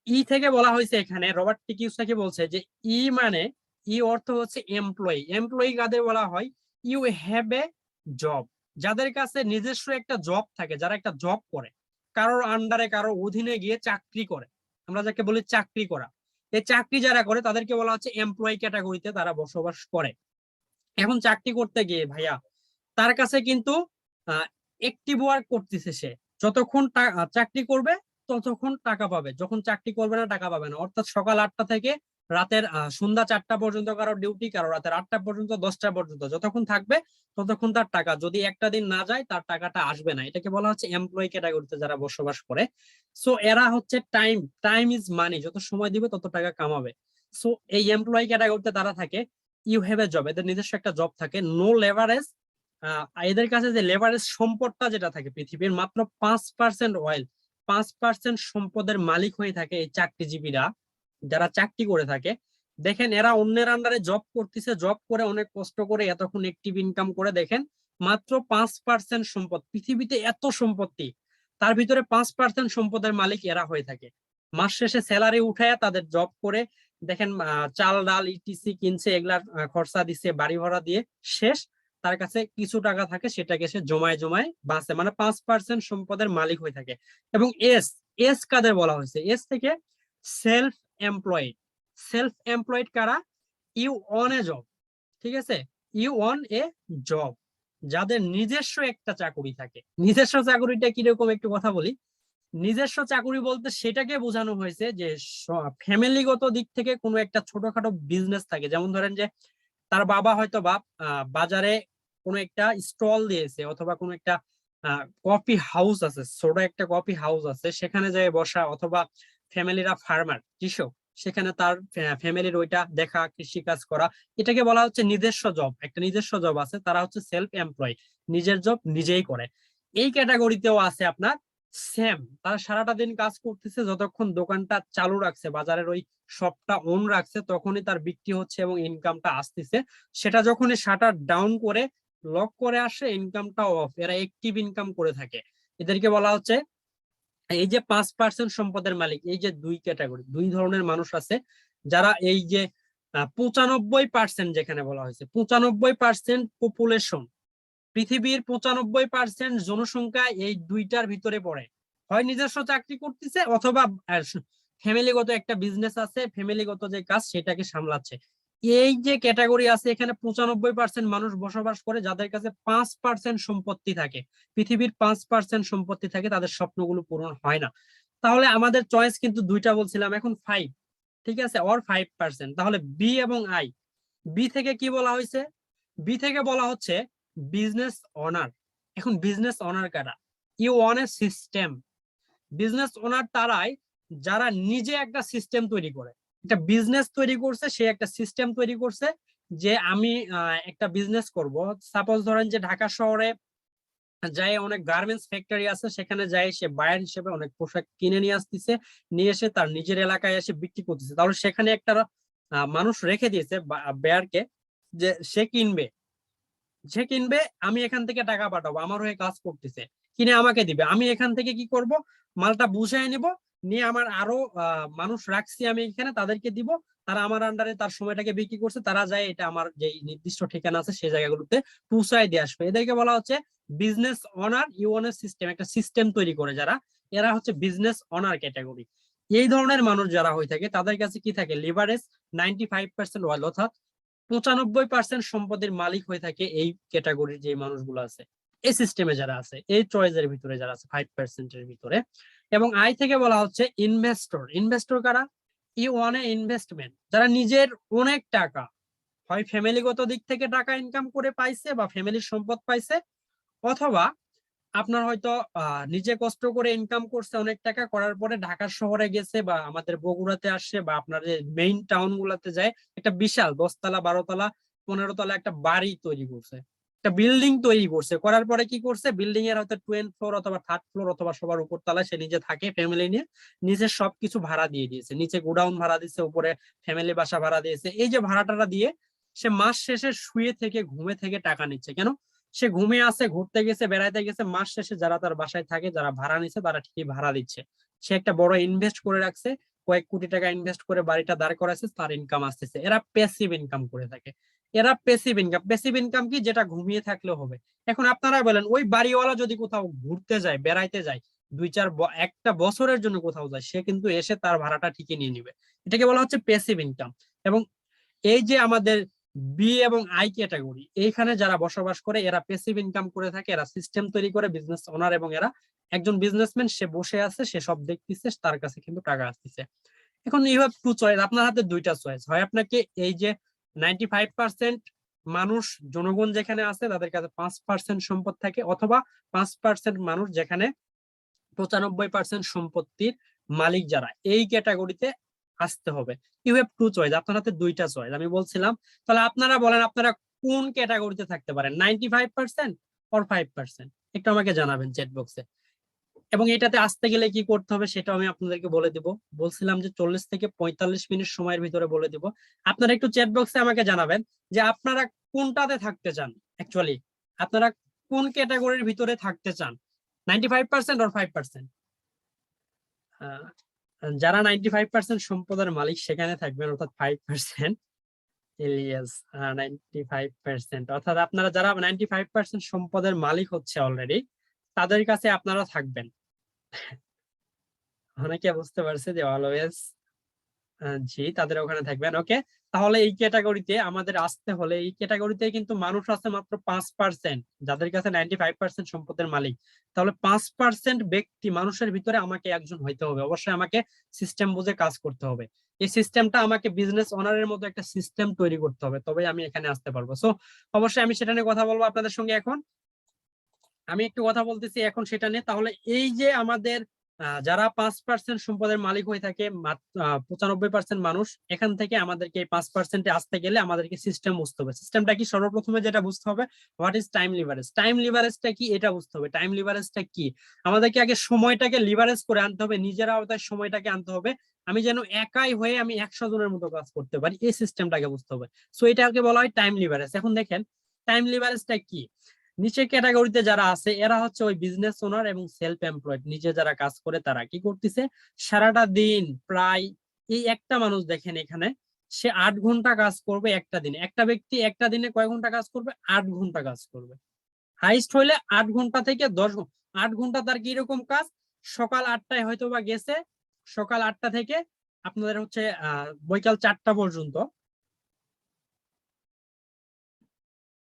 ই থেকে বলা হয়েছে, এখানে রবার্ট টি কিওসাকি বলছে যে ই মানে, ই অর্থ হচ্ছে এমপ্লয়ি। এমপ্লয়ি কাদের বলা হয়, ইউ হ্যাভ এ জব, যাদের কাছে নিজস্ব একটা জব থাকে, যারা একটা জব করে, কারোর আন্ডারে কারোর অধীনে গিয়ে চাকরি করে, আমরা যাকে বলি চাকরি করা। এই চাকরি যারা করে তাদেরকে বলা হচ্ছে এমপ্লয়ি ক্যাটাগরিতে তারা বসবাস করে। এখন চাকরি করতে গিয়ে ভাইয়া তার কাছে কিন্তু একটিভ ওয়ার্ক করতেছে সে, যতক্ষণ চাকরি করবে ততক্ষণ টাকা পাবে, যখন চাকরি করবে না টাকা পাবে না। অর্থাৎ সকাল 8টা থেকে রাতের সন্ধ্যা 4টা পর্যন্ত কারো ডিউটি, কারো রাতের 8টা পর্যন্ত, 10টা পর্যন্ত, যতক্ষণ থাকবে ততক্ষণ তার টাকা। যদি একটা দিন না যায় তার টাকাটা আসবে না। এটাকে বলা হচ্ছে এমপ্লয়ি ক্যাটাগরিতে যারা বসবাস করে। সো এরা হচ্ছে টাইম, টাইম ইজ মানি, যত সময় দিবে তত টাকা কামাবে। সো এই এমপ্লয়ি ক্যাটাগরিতে তারা থাকে, ইউ হ্যাভ এ জব, এদের নিজস্ব একটা জব থাকে, নো লেভারেজ। এদের কাছে যে লেভারেজ সম্পদটা যেটা থাকে পৃথিবীর, মাত্র 5% অয়েল, 5% সম্পদের মালিক হয়ে থাকে এই চাকরিজীবীরা, যারা চাকরি করে থাকে। দেখেন এরা অন্যের আন্ডারে জব করতেছে, জব করে অনেক কষ্ট করে এতক্ষণ একটিভ ইনকাম করে, দেখেন মাত্র 5% সম্পদ। পৃথিবীতে এত সম্পত্তি, তার ভিতরে 5% সম্পদের মালিক এরা হয়ে থাকে। মাস শেষে স্যালারি উঠায় তাদের জব করে, দেখেন চাল ডাল ইটিসি কিনছে, এগুলার খরচা দিচ্ছে, বাড়ি ভাড়া দিয়ে শেষ, তার কাছে কিছু টাকা থাকে, সেটাকে সে জমায় জমায় বাঁচে, মানে 5% সম্পদের মালিক হয়ে থাকে। এবং এস, এস কাদের বলা হয়েছে, এস থেকে সেলফ এমপ্লয়েড। সেলফ এমপ্লয়েড কারা, ইউ অন এ জব, ঠিক আছে, ইউ অন এ জব, যাদের নিজস্ব একটা চাকুরি থাকে। নিজস্ব চাকুরিটা কিরকম একটু কথা বলি। নিজস্ব চাকুরি বলতে সেটাকে বোঝানো হয়েছে যে ফ্যামিলিগত দিক থেকে কোনো একটা ছোটখাটো বিজনেস থাকে, যেমন ধরেন যে তার বাবা হয়তো বা বাজারে কোনো একটা স্টল দিয়েছে, অথবা কোনো একটা কফি হাউস আছে, ছোট একটা কফি হাউস আছে, সেখানে যায় বসা, অথবা ফ্যামিলিরা ফার্মার, কৃষক, সেখানে তার ফ্যামিলির ওইটা দেখা, কৃষি কাজ করা, এটাকে বলা হচ্ছে নিজস্ব জব। একটা নিজস্ব জব আছে, তারা হচ্ছে সেলফ এমপ্লয়, নিজের জব নিজেই করে। এই ক্যাটাগরিতেও আছে আপনার সেম, তারা সারাটা দিন কাজ করতেছে, যতক্ষণ দোকানটা চালু রাখছে, বাজারের ওই শপটা অন রাখছে, তখনই তার বিক্রি হচ্ছে এবং ইনকামটা আসতেছে। সেটা যখনই শাটার ডাউন করে লক করে আসে, ইনকামটা অফ। এরা একটিভ ইনকাম করে থাকে। এদেরকে বলা হচ্ছে এই যে 5% সম্পদের মালিক। এই যে দুই ক্যাটাগরি, দুই ধরনের মানুষ আছে, যারা এই যে 95%, যেখানে বলা হয়েছে 95% পপুলেশন, পৃথিবীর 95% জনসংখ্যা এই দুইটার ভিতরে পড়ে। হয় নিজস্ব চাকরি করতেছে, অথবা ফ্যামিলিগত একটা বিজনেস আছে, ফ্যামিলিগত যে কাজ সেটাকে সামলাচ্ছে। এই যে ক্যাটাগরি আছে, এখানে 95% মানুষ বসবাস করে, যাদের কাছে 5% সম্পত্তি থাকে। পৃথিবীর 5% সম্পত্তি থাকে, তাদের স্বপ্নগুলো পূরণ হয় না। তাহলে আমাদের চয়েস কিন্তু দুইটা বলছিলাম, এখন 5, ঠিক আছে, অর 5%। তাহলে বি এবং আই। বি থেকে কি বলা হয়েছে, বি থেকে বলা হচ্ছে বিজনেস ওনার। এখন বিজনেস ওনার কারা, you own a system. Business owner তারাই যারা নিজে একটা সিস্টেম তৈরি করে, একটা বিজনেস তৈরি করছে, সে একটা সিস্টেম তৈরি করছে, যে আমি একটা বিজনেস করব। সাপোজ ধরেন যে ঢাকা শহরে যাই অনেক গার্মেন্টস ফ্যাক্টরি আছে, সেখানে যাই সে বায়ার হিসেবে অনেক পোশাক কিনে নিয়ে আসতেছে, নিয়ে এসে তার নিজের এলাকায় এসে বিক্রি করতেছে। তাহলে সেখানে একটা মানুষ রেখে দিয়েছে বায়ারকে, যে সে কিনবে, যে কিনবে আমি এখান থেকে টাকা পাঠাবো, আমার হয়ে কাজ করতেছে, কিনে আমাকে দিবে, আমি এখান থেকে কি করব, মালটা বুঝাই নিব, নিয়ে আমার আরো মানুষ রাখছি আমি এখানে, তাদেরকে দিব, তারা আমার আন্ডারে তার সময়টাকে বিক্রি করছে, তারা যায় এটা আমার যে নির্দিষ্ট ঠিকানা আছে সেই জায়গাগুলোতে পৌঁছায় দিয়ে আসবে। এদেরকে বলা হচ্ছে বিজনেস অনার। ইউএনএস সিস্টেম, একটা সিস্টেম তৈরি করে যারা, এরা হচ্ছে বিজনেস অনার ক্যাটাগরি। এই ধরনের মানুষ যারা হয়ে থাকে তাদের কাছে কি থাকে, লিভারেজ 95% ওয়াল, অর্থাৎ 95% সম্পদের মালিক হয়ে থাকে এই ক্যাটাগরির যে মানুষগুলো আছে, এই সিস্টেমে যারা আছে, এই চয়েসের ভিতরে যারা আছে 5%-এর ভিতরে। এবং আই থেকে বলা হচ্ছে ইনভেস্টর। ইনভেস্টর কারা? ই ওয়ান এ ইনভেস্টমেন্ট, যারা নিজের অনেক টাকা, হয় ফ্যামিলিগত দিক থেকে টাকা ইনকাম করে পাইছে বা ফ্যামিলির সম্পদ পাইছে, অথবা আপনার হয়তো নিজে কষ্ট করে ইনকাম করছে অনেক টাকা, করার পরে ঢাকা শহরে গেছে বা আমাদের বগুড়াতে আসছে বা আপনার যে মেইন টাউন গুলাতে যায়, একটা বিশাল 10 তলা 12 তলা 15 তলা একটা বাড়ি তৈরি করছে, একটা বিল্ডিং তৈরি করছে, করার পরে কি করছে, বিল্ডিং এর হয়তো 12th ফ্লোর অথবা 3rd ফ্লোর অথবা সবার উপর তলায় সে নিজে থাকে ফ্যামিলি নিয়ে, নিজের সবকিছু ভাড়া দিয়ে দিয়েছে, নিচে গোডাউন ভাড়া দিচ্ছে, উপরে ফ্যামিলি বাসা ভাড়া দিয়েছে। এই যে ভাড়াটা দিয়ে সে মাস শেষে শুয়ে থেকে ঘুমে থেকে টাকা নিচ্ছে। কেন? সে ঘুমিয়ে আছে, ঘুরতে গেছে, বেড়াইতে গেছে, মাস শেষে যারা তার বাসায় থাকে, যারা ভাড়া নিচ্ছে, তারা ঠিকই ভাড়া দিচ্ছে। সে একটা বড় ইনভেস্ট করে রাখছে, কয়েক কোটি টাকা ইনভেস্ট করে বাড়িটা দাঁড় করাচ্ছে, তার ইনকাম আসতেছে। এরা প্যাসিভ ইনকাম করে থাকে। এরা প্যাসিভ ইনকাম। প্যাসিভ ইনকাম কি? যেটা ঘুমিয়ে থাকলেও হবে। এখন আপনারা বলেন, ওই বাড়িওয়ালা যদি কোথাও ঘুরতে যায়, বেড়াইতে যায়, একটা বছরের জন্য কোথাও যায়, সে কিন্তু এসে তার ভাড়াটা ঠিকই নিয়ে নিবে। এটাকে বলা হচ্ছে প্যাসিভ ইনকাম। এবং এই যে আমাদের বি এবং আই ক্যাটাগরি, এইখানে যারা বসবাস করে, এরা প্যাসিভ ইনকাম করে থাকে, এরা সিস্টেম তৈরি করে, বিজনেস ওনার, এবং এরা একজন বিজনেসম্যান, সে বসে আছে, সে সব দেখতেছে, তার কাছে কিন্তু টাকা আসতেছে। এখন ইউ হ্যাভ টু চয়েস, আপনার হাতে দুইটা চয়েস, হয় আপনাকে এই যে 95% মানুষ, জনগণ যেখানে আছে তাদের কাছে 5% সম্পদ থাকে, অথবা 5% মানুষ যেখানে 95% সম্পত্তির মালিক যারা, এই ক্যাটাগরিতে আসতে হবে। ইউ হ্যাভ টু চয়েস, আপনার হাতে দুইটা চয়েস আমি বলছিলাম। তাহলে আপনারা বলেন, আপনারা কোন ক্যাটাগরিতে থাকতে পারেন, 95% অর 5%? একটু আমাকে জানাবেন চ্যাট বক্সে। এবং এটাতে আসতে গেলে কি করতে হবে সেটা আমি আপনাদেরকে বলে দিব। বলছিলাম যে 40 থেকে 45 মিনিট সময়ের ভিতরে বলে দিব। আপনারা একটু চ্যাট বক্সে আমাকে জানাবেন যে আপনারা কোনটাতে থাকতে চান। অ্যাকচুয়ালি আপনারা কোন ক্যাটাগরির ভিতরে থাকতে চান, 95% অর 5%? যারা 95% সম্পদের মালিক সেখানে থাকবেন, অর্থাৎ 5%। ইলিয়াস 95%, অর্থাৎ আপনারা যারা 95% সম্পদের মালিক হচ্ছে অলরেডি, তাদের কাছে আপনারা থাকবেন। অনেকে বুঝতে পারছে যে অলওয়েজ, জি, তাদের ওখানে থাকবেন। ওকে, তাহলে এই ক্যাটাগরিতে আমাদের আসতে হলে, এই ক্যাটাগরিতে কিন্তু মানুষ আছে মাত্র 5%, যাদের কাছে 95% সম্পদের মালিক। তাহলে 5% ব্যক্তি মানুষের ভিতরে আমাকে একজন হইতে হবে, অবশ্যই আমাকে সিস্টেম বুঝে কাজ করতে হবে। এই সিস্টেমটা আমাকে বিজনেস ওনারের মতো একটা সিস্টেম তৈরি করতে হবে, তবে আমি এখানে আসতে পারবো। সো অবশ্যই আমি সেটা নিয়ে কথা বলবো আপনাদের সঙ্গে। এখন আমি একটু কথা বলতেছি এখন সেটা নিয়ে। তাহলে এই যে আমাদের যারা 5% সম্পদের মালিক হয়ে থাকে, 95% মানুষ, এখান থেকে আমাদেরকে এই 5%-এ আসতে গেলে আমাদেরকে সিস্টেম বুঝতে হবে। সিস্টেমটা কি? সর্বপ্রথমে যেটা বুঝতে হবে, what is time leverage. Time লিভারেজটা কি এটা বুঝতে হবে। টাইম লিভারেজটা কি? আমাদেরকে আগে সময়টাকে লিভারেজ করে আনতে হবে, নিজের আওতায় সময়টাকে আনতে হবে, আমি যেন একাই হয়ে আমি 100 জনের মতো কাজ করতে পারি, এই সিস্টেমটাকে বুঝতে হবে। সো এটাকে বলা হয় টাইম লিভারেজ। এখন দেখেন টাইম লিভারেজটা কি। নিচে ক্যাটাগরিতে যারা আছে এরা হচ্ছে ওই বিজনেস ওনার এবং সেলফ এমপ্লয়েড, নিজে যারা কাজ করে, তারা কি করতেছে, সারাটা দিন প্রায়, এই একটা মানুষ দেখেন এখানে, সে 8 ঘন্টা কাজ করবে একটা দিনে। একটা ব্যক্তি একটা দিনে কয় ঘন্টা কাজ করবে? 8 ঘন্টা কাজ করবে। হাইস্ট হইলে 8 ঘন্টা থেকে 10 ঘন্টা। 8 ঘন্টা তার কিরকম কাজ? সকাল 8টায় হয়তো বা গেছে, সকাল 8টা থেকে আপনাদের হচ্ছে বৈকাল 4টা পর্যন্ত,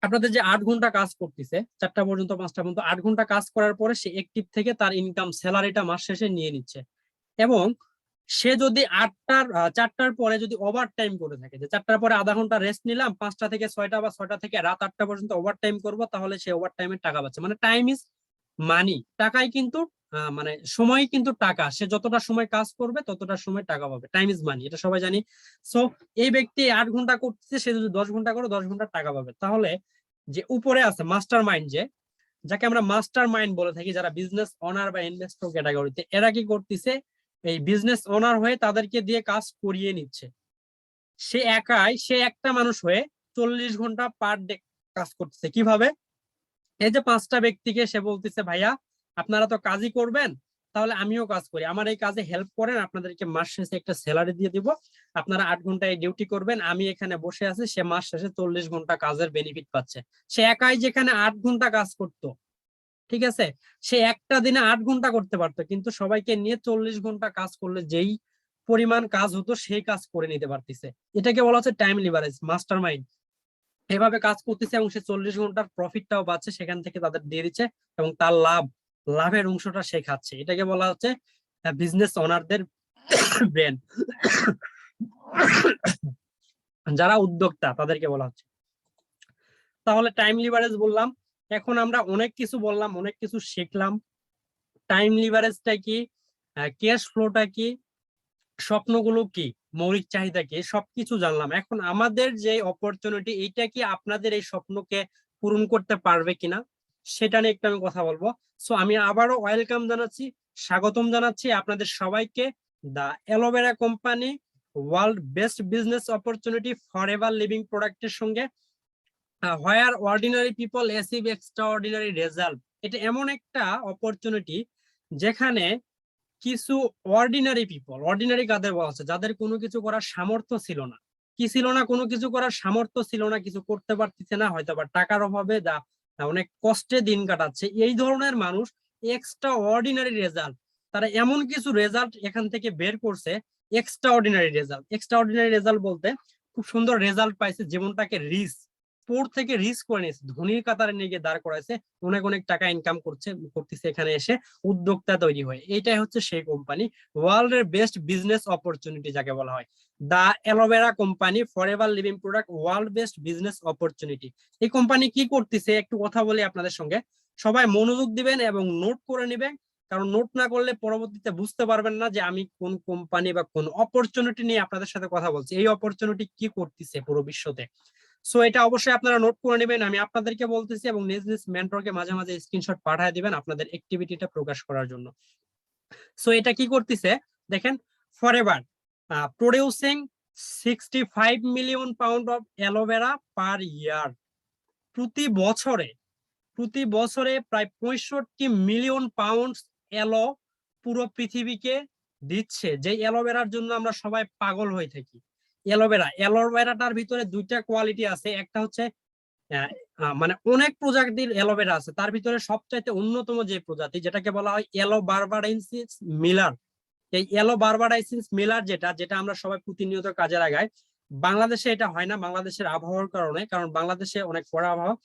আপনাদের যে 8 ঘন্টা কাজ করতেছে, 4টা পর্যন্ত 5টা পর্যন্ত, 8 ঘন্টা কাজ করার পরে সে অ্যাক্টিভ থেকে তার ইনকাম স্যালারিটা মাস শেষে নিয়ে নিচ্ছে। এবং সে যদি 4টার পরে যদি ওভার টাইম করে থাকে, যে 4টার পরে আধা ঘন্টা রেস্ট নিলাম, 5টা থেকে 6টা বা 6টা থেকে রাত 8টা পর্যন্ত ওভার টাইম করবো, তাহলে সে ওভার টাইমের টাকা পাচ্ছে। মানে টাইম ইজ মানি। টাকাই কিন্তু মানে সময় কিন্তু টাকা। সে যতটা সময় কাজ করবে ততটা সময় টাকা পাবে। টাইম ইজ মানি, এটা সবাই জানি। সো এই ব্যক্তি 8 ঘন্টা করতেছে, সে যদি 10 ঘন্টা করে 10 ঘন্টা টাকা পাবে। তাহলে যে উপরে আছে মাস্টার মাইন্ড, যাকে আমরা মাস্টার মাইন্ড বলে থাকি, যারা বিজনেস ওনার বা ইনভেস্টর ক্যাটাগরিতে, এরা কি করতেছে, এই বিজনেস ওনার হয়ে তাদেরকে দিয়ে কাজ করিয়ে নিচ্ছে। সে একাই, সে একটা মানুষ হয়ে 40 ঘন্টা পার ডে কাজ করতেছে কিভাবে? এই যে 5টা ব্যক্তিকে সে বলতেছে ভাইয়া আপনারা তো কাজই করবেন, তাহলে আমিও কাজ করি, আমার এই কাজে হেল্প করেন, আপনাদেরকে মাস শেষে একটা স্যালারি দিয়ে দিব, আপনারা 8 ঘন্টায় ডিউটি করবেন, আমি এখানে বসে আছি। সে মাস শেষে 40 ঘন্টা কাজের বেনিফিট পাচ্ছে। সে একাই যেখানে 8 ঘন্টা কাজ করতো, ঠিক আছে, সে একটা দিনে 8 ঘন্টা করতে পারতো, কিন্তু সবাইকে নিয়ে 40 ঘন্টা কাজ করলে যেই পরিমাণ কাজ হতো সেই কাজ করে নিতে পারতেছে। এটাকে বলা হচ্ছে টাইম লিভারেজ। মাস্টার মাইন্ড এভাবে কাজ করতেছে এবং সে 40 ঘন্টার প্রফিটটাও পাচ্ছে, সেখান থেকে তাদের দিয়ে দিচ্ছে এবং তার লাভের অংশটা সে খাচ্ছে। এটাকে বলা হচ্ছে বিজনেস ওনারদের ব্রেন, যারা উদ্যোক্তা তাদেরকে বলা হচ্ছে। তাহলে টাইম লিভারেজ বললাম, এখন আমরা অনেক কিছু বললাম, অনেক কিছু শিখলাম। টাইম লিভারেজটা কি, ক্যাশ ফ্লোটা কি, স্বপ্নগুলো কি, মৌলিক চাহিদা কি, সবকিছু জানলাম। এখন আমাদের যে অপরচুনিটি, এইটা কি আপনাদের এই স্বপ্নকে পূরণ করতে পারবে কিনা সেটা নিয়ে একটু আমি কথা বলবো। সো আমি আবারও ওয়েলকাম জানাচ্ছি, স্বাগতম জানাচ্ছি আপনাদের সবাইকে the aloe vera company world best business opportunity forever living প্রোডাক্টের সঙ্গে, where ordinary people achieve extraordinary result. এটা এমন একটা অপরচুনিটি যেখানে কিছু অর্ডিনারি পিপল, অর্ডিনারি কাদের বলা হচ্ছে, যাদের কোনো কিছু করার সামর্থ্য ছিল না, কি ছিল না, কোনো কিছু করার সামর্থ্য ছিল না, কিছু করতে পারতেছে না, হয়তো বা টাকার অভাবে যা অনেক কষ্টে দিন কাটাচ্ছে, এই ধরনের মানুষ এক্সট্রা অর্ডিনারি রেজাল্ট, তারা এমন কিছু রেজাল্ট এখান থেকে বের করছে। Extra ordinary result, extra ordinary result বলতে খুব সুন্দর রেজাল্ট পাইছে, যেমনটাকে রিস্ক পোর থেকে রিস্ক করে নিয়েছে, ধনীর কাতারে নিয়ে গিয়ে দাঁড় করাইছে, অনেক অনেক টাকা ইনকাম করতেছে এখানে এসে উদ্যোক্তা তৈরি হয়। এইটাই হচ্ছে সেই কোম্পানি, ওয়ার্ল্ড এর বেস্ট বিজনেস অপরচুনিটি যাকে বলা হয়, the aloe vera company forever living product world best business opportunity. এই কোম্পানি কি করতেছে একটু কথা বলি আপনাদের সঙ্গে, সবাই মনোযোগ দিবেন এবং নোট করে নেবেন, কারণ নোট না করলে পরবর্তীতে বুঝতে পারবেন না যে আমি কোন কোম্পানি বা কোন অপরচুনিটি নিয়ে আপনাদের সাথে কথা বলছি, এই অপরচুনিটি কি করতেছে পুরো বিশ্বতে। সো এটা অবশ্যই আপনারা নোট করে নেবেন, আমি আপনাদেরকে বলতেছি, এবং নিজ নিজ মেন্টরকে মাঝে মাঝে স্ক্রিনশট পাঠিয়ে দিবেন আপনাদের অ্যাক্টিভিটিটা প্রকাশ করার জন্য। সো এটা কি করতেছে দেখেন, forever producing 65 million pound of aloe vera per year. প্রতি বছরে, প্রতি বছরে প্রায় 65 মিলিয়ন পাউন্ড অ্যালো পুরো পৃথিবীকে দিচ্ছে, যে অ্যালোভেরার জন্য আমরা সবাই পাগল হয়ে থাকি। অ্যালোভেরাটার ভিতরে দুইটা কোয়ালিটি আছে, একটা হচ্ছে মানে অনেক প্রজাতির অ্যালোভেরা আছে, তার ভিতরে সবচাইতে অন্যতম যে প্রজাতি যেটাকে বলা হয় ইয়েলো বারবাডাইসিস মিলার। এই ইয়েলো বারবাডাইসিস মিলার যেটা যেটা আমরা সবাই প্রতিনিয়ত কাজে লাগাই, বাংলাদেশে এটা হয় না, বাংলাদেশের আবহাওয়ার কারণে, কারণ বাংলাদেশে অনেক কড়া আবহাওয়া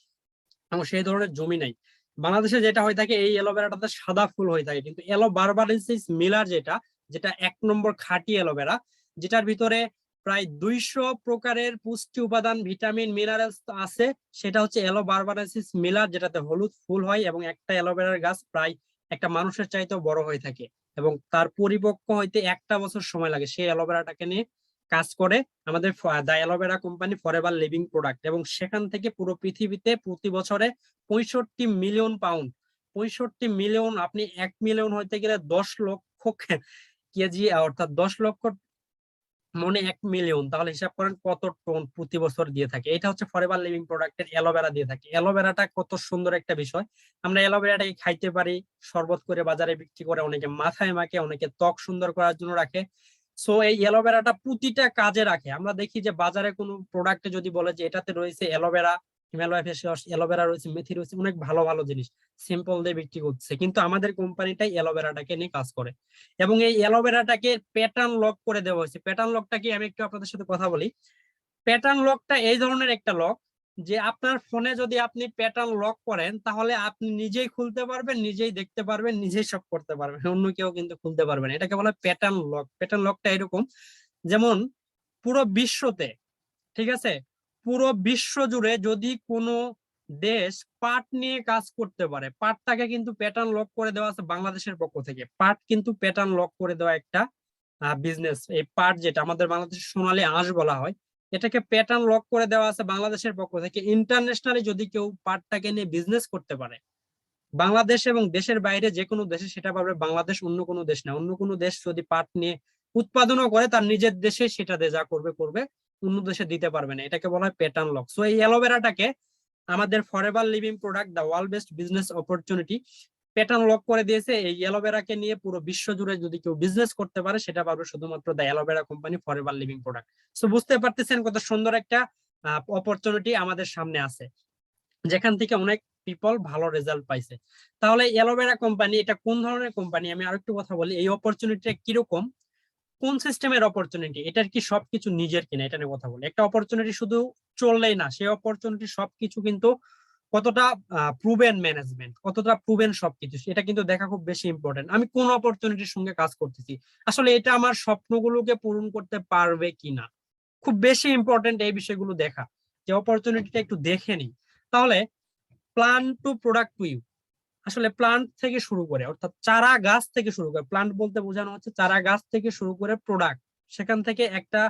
এবং সেই ধরনের জমি নাই। বাংলাদেশে যেটা হয়ে থাকে, এই অ্যালোভেরাটাতে সাদা ফুল হয়ে থাকে, কিন্তু ইয়েলো বারবাডাইসিস মিলার যেটা, যেটা 1 নম্বর খাঁটি অ্যালোভেরা, যেটার ভিতরে প্রায় 200 প্রকারের পুষ্টি উপাদান, ভিটামিন, মিনারেলস আছে, সেটা হচ্ছে ইয়েলো বারবাডাইসিস মিলার, যেটাতে হলুদ ফুল হয় এবং একটা অ্যালোভেরার গাছ প্রায় একটা মানুষের চাইতেও বড় হয়ে থাকে এবং তার পরিপক্ক হইতে 1টা বছর সময় লাগে। সেই অ্যালোভেরাটাকে নিয়ে কাজ করে আমাদের the aloe vera company forever living product, এবং সেখান থেকে পুরো পৃথিবীতে প্রতি বছরে 65 মিলিয়ন পাউন্ড, 65 মিলিয়ন, আপনি 1 মিলিয়ন হইতে গেলে 10 লক্ষ কেজি, অর্থাৎ 10 লক্ষ মনে 1 মিলিয়ন, তাহলে হিসাব করেন কত টন প্রতি বছর দিয়ে থাকে। এটা হচ্ছে ফরএভার লিভিং প্রোডাক্টের অ্যালোভেরা দিয়ে থাকে। অ্যালোভেরাটা কত সুন্দর একটা বিষয়, আমরা অ্যালোভেরাটাকে খাইতে পারি, শরবত করে বাজারে বিক্রি করে, অনেকে মাথায় মাখে, অনেকে ত্বক সুন্দর করার জন্য রাখে। সো এই অ্যালোভেরাটা প্রতিটা কাজে রাখে। আমরা দেখি যে বাজারে কোনো প্রোডাক্টে যদি বলে যে এটাতে রয়েছে aloe vera, Himalaya face wash, aloe vera রয়েছে, মেথি রয়েছে, অনেক ভালো ভালো জিনিস সিম্পল দিয়ে বিক্রি করছে, কিন্তু আমাদের কোম্পানিটাই অ্যালোভেরাটাকে নিয়ে কাজ করে এবং এই অ্যালোভেরাটাকে প্যাটার্ন লক করে দেওয়া হয়েছে। প্যাটার্ন লকটা কি, আমি একটু আপনাদের সাথে কথা বলি। প্যাটার্ন লকটা এই ধরনের একটা লক, যে আপনার ফোনে যদি আপনি প্যাটার্ন লক করেন, তাহলে আপনি নিজেই খুলতে পারবেন, নিজেই দেখতে পারবেন, নিজেই সব করতে পারবেন, অন্য কেউ কিন্তু খুলতে পারবেন। এটাকে বলা হয় প্যাটার্ন লক। প্যাটার্ন লকটা এরকম, যেমন পুরো বিশ্বতে, ঠিক আছে, পুরো বিশ্ব জুড়ে যদি কোনো দেশ পাট নিয়ে কাজ করতে পারে, পাটটাকে কিন্তু প্যাটার্ন লক করে দেওয়া আছে বাংলাদেশের পক্ষ থেকে। পাট কিন্তু প্যাটার্ন লক করে দেওয়া একটা বিজনেস। এই পাট যেটা আমাদের বাংলাদেশের সোনালী আঁশ বলা হয়, এটাকে প্যাটার্ন লক করে দেওয়া আছে বাংলাদেশের পক্ষ থেকে। ইন্টারন্যাশনালি যদি কেউ পাটটাকে নিয়ে বিজনেস করতে পারে, বাংলাদেশ এবং দেশের বাইরে যে কোনো দেশে সেটা পারবে, বাংলাদেশ অন্য কোনো দেশ না। অন্য কোনো দেশ যদি পাট নিয়ে উৎপাদনও করে, তার নিজের দেশে সেটা যা করবে করবে, অন্য দেশে দিতে পারবে না। এটাকে বলা হয় প্যাটার্ন লক। সো এই অ্যালোভেরাটাকে আমাদের forever living product the world best business opportunity pattern lock করে দিয়েছে। এই অ্যালোভেরাকে নিয়ে পুরো বিশ্ব জুড়ে যদি কেউ বিজনেস করতে পারে সেটা পারবে শুধুমাত্র the aloe vera company forever living product. So বুঝতে পারতেছেন কত সুন্দর একটা অপরচুনিটি আমাদের সামনে আছে, যেখান থেকে অনেক পিপল ভালো রেজাল্ট পাইছে। তাহলে অ্যালোভেরা কোম্পানি এটা কোন ধরনের কোম্পানি, আমি আরেকটু কথা বলি। এই অপরচুনিটিটা কিরকম, কোন সিস্টেমের অপরচুনিটি, এটার কি সবকিছু নিজের কিনা, এটা নিয়ে কথা বলি। একটা অপরচুনিটি শুধু চললেই না, সেই অপরচুনিটি সবকিছু কিন্তু কতটা প্রুভেন ম্যানেজমেন্ট, কতটা প্রুভেন সবকিছু, এটা কিন্তু দেখা খুব বেশি ইম্পর্টেন্ট। আমি কোন অপরচুনিটির সঙ্গে কাজ করতেছি, আসলে এটা আমার স্বপ্নগুলোকে পূরণ করতে পারবে কিনা, খুব বেশি ইম্পর্টেন্ট এই বিষয়গুলো দেখা, যে অপরচুনিটিটা একটু দেখে নিই। তাহলে plan to product to you, আসলে প্লান্ট থেকে শুরু করে, অর্থাৎ চারা গাছ থেকে শুরু করে, প্লান্ট বলতে বোঝানো হচ্ছে চারা গাছ থেকে শুরু করে প্রোডাক্ট, সেখান থেকে একটা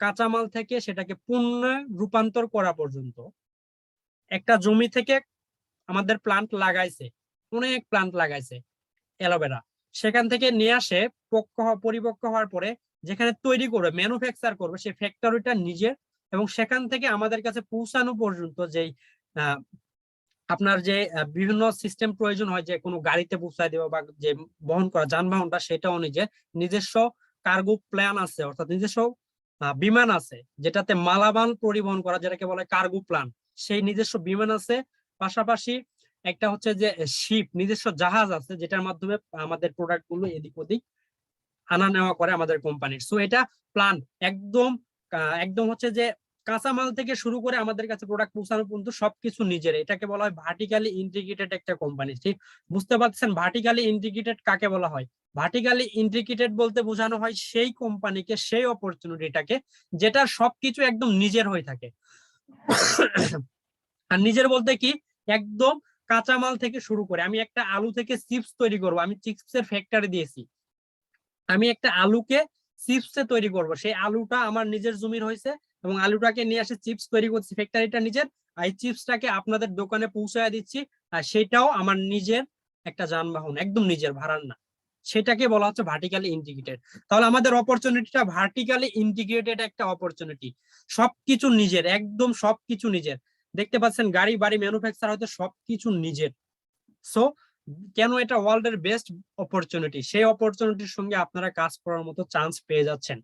কাঁচামাল থেকে সেটাকে পণ্য রূপান্তর করা পর্যন্ত। একটা জমি থেকে আমাদের প্লান্ট লাগাইছে, অনেক প্লান্ট লাগাইছে অ্যালোভেরা, সেখান থেকে নিয়ে আসে পরিপক্ক হওয়ার পরে যেখানে তৈরি করবে, ম্যানুফ্যাকচার করবে, সেই ফ্যাক্টরিটা নিজের, এবং সেখান থেকে আমাদের কাছে পৌঁছানো পর্যন্ত যেই আপনার যে বিভিন্ন সিস্টেম প্রয়োজন হয়, যে কোনো গাড়িতে পৌঁছায় দেওয়া বা যে বহন করা যানবাহনটা, সেটাও নিজস্ব কার্গো প্ল্যান আছে, অর্থাৎ নিজস্ব বিমান আছে যেটাতে মালামাল পরিবহন করা, যেটাকে বলে কার্গো প্ল্যান, সেই নিজস্ব বিমান আছে। পাশাপাশি একটা হচ্ছে যে শিপ, নিজস্ব জাহাজ আছে, যেটার মাধ্যমে আমাদের প্রোডাক্ট গুলো এদিক ওদিক আনা নেওয়া করে আমাদের কোম্পানির। সো এটা প্ল্যান একদম একদম হচ্ছে যে কাঁচামাল থেকে শুরু করে আমাদের কাছে প্রোডাক্ট পৌঁছানো পর্যন্ত সবকিছু নিজের, এটাকে বলা হয় ভার্টিক্যালি ইন্টিগ্রেটেড একটা কোম্পানি। ঠিক বুঝতে পারছেন ভার্টিক্যালি ইন্টিগ্রেটেড কাকে বলা হয়? ভার্টিক্যালি ইন্টিগ্রেটেড বলতে বোঝানো হয় সেই কোম্পানিকে, সেই অপরচুনিটিটাকে যেটার সবকিছু একদম নিজের হয়ে থাকে। আর নিজের বলতে কি, একদম কাঁচামাল থেকে শুরু করে, আমি একটা আলু থেকে চিপস তৈরি করবো, আমি চিপসের ফ্যাক্টরি দিয়েছি, আমি একটা আলুকে চিপসে তৈরি করব, সেই আলুটা আমার নিজের জমির হয়েছে, এবং আলুটাকে নিয়ে আসে চিপস তৈরি করছি, ফ্যাক্টরিটা নিজের, আর এই চিপসটাকে আপনাদের দোকানে পৌঁছায় দিচ্ছি, আর সেটাও আমার নিজের একটা যানবাহন, একদম নিজের, ভাড়ার না। সেটাকে বলা হচ্ছে ভার্টিক্যালি ইন্টিগ্রেটেড। তাহলে আমাদের অপরচুনিটিটা ভার্টিক্যালি ইন্টিগ্রেটেড একটা অপরচুনিটি, সবকিছু নিজের, একদম সবকিছু নিজের। দেখতে পাচ্ছেন গাড়ি বাড়ি ম্যানুফ্যাকচার হয়তো সবকিছু নিজের। সো কেন এটা ওয়ার্ল্ড এর বেস্ট অপরচুনিটি, সেই অপরচুনিটির সঙ্গে আপনারা কাজ করার মতো চান্স পেয়ে যাচ্ছেন।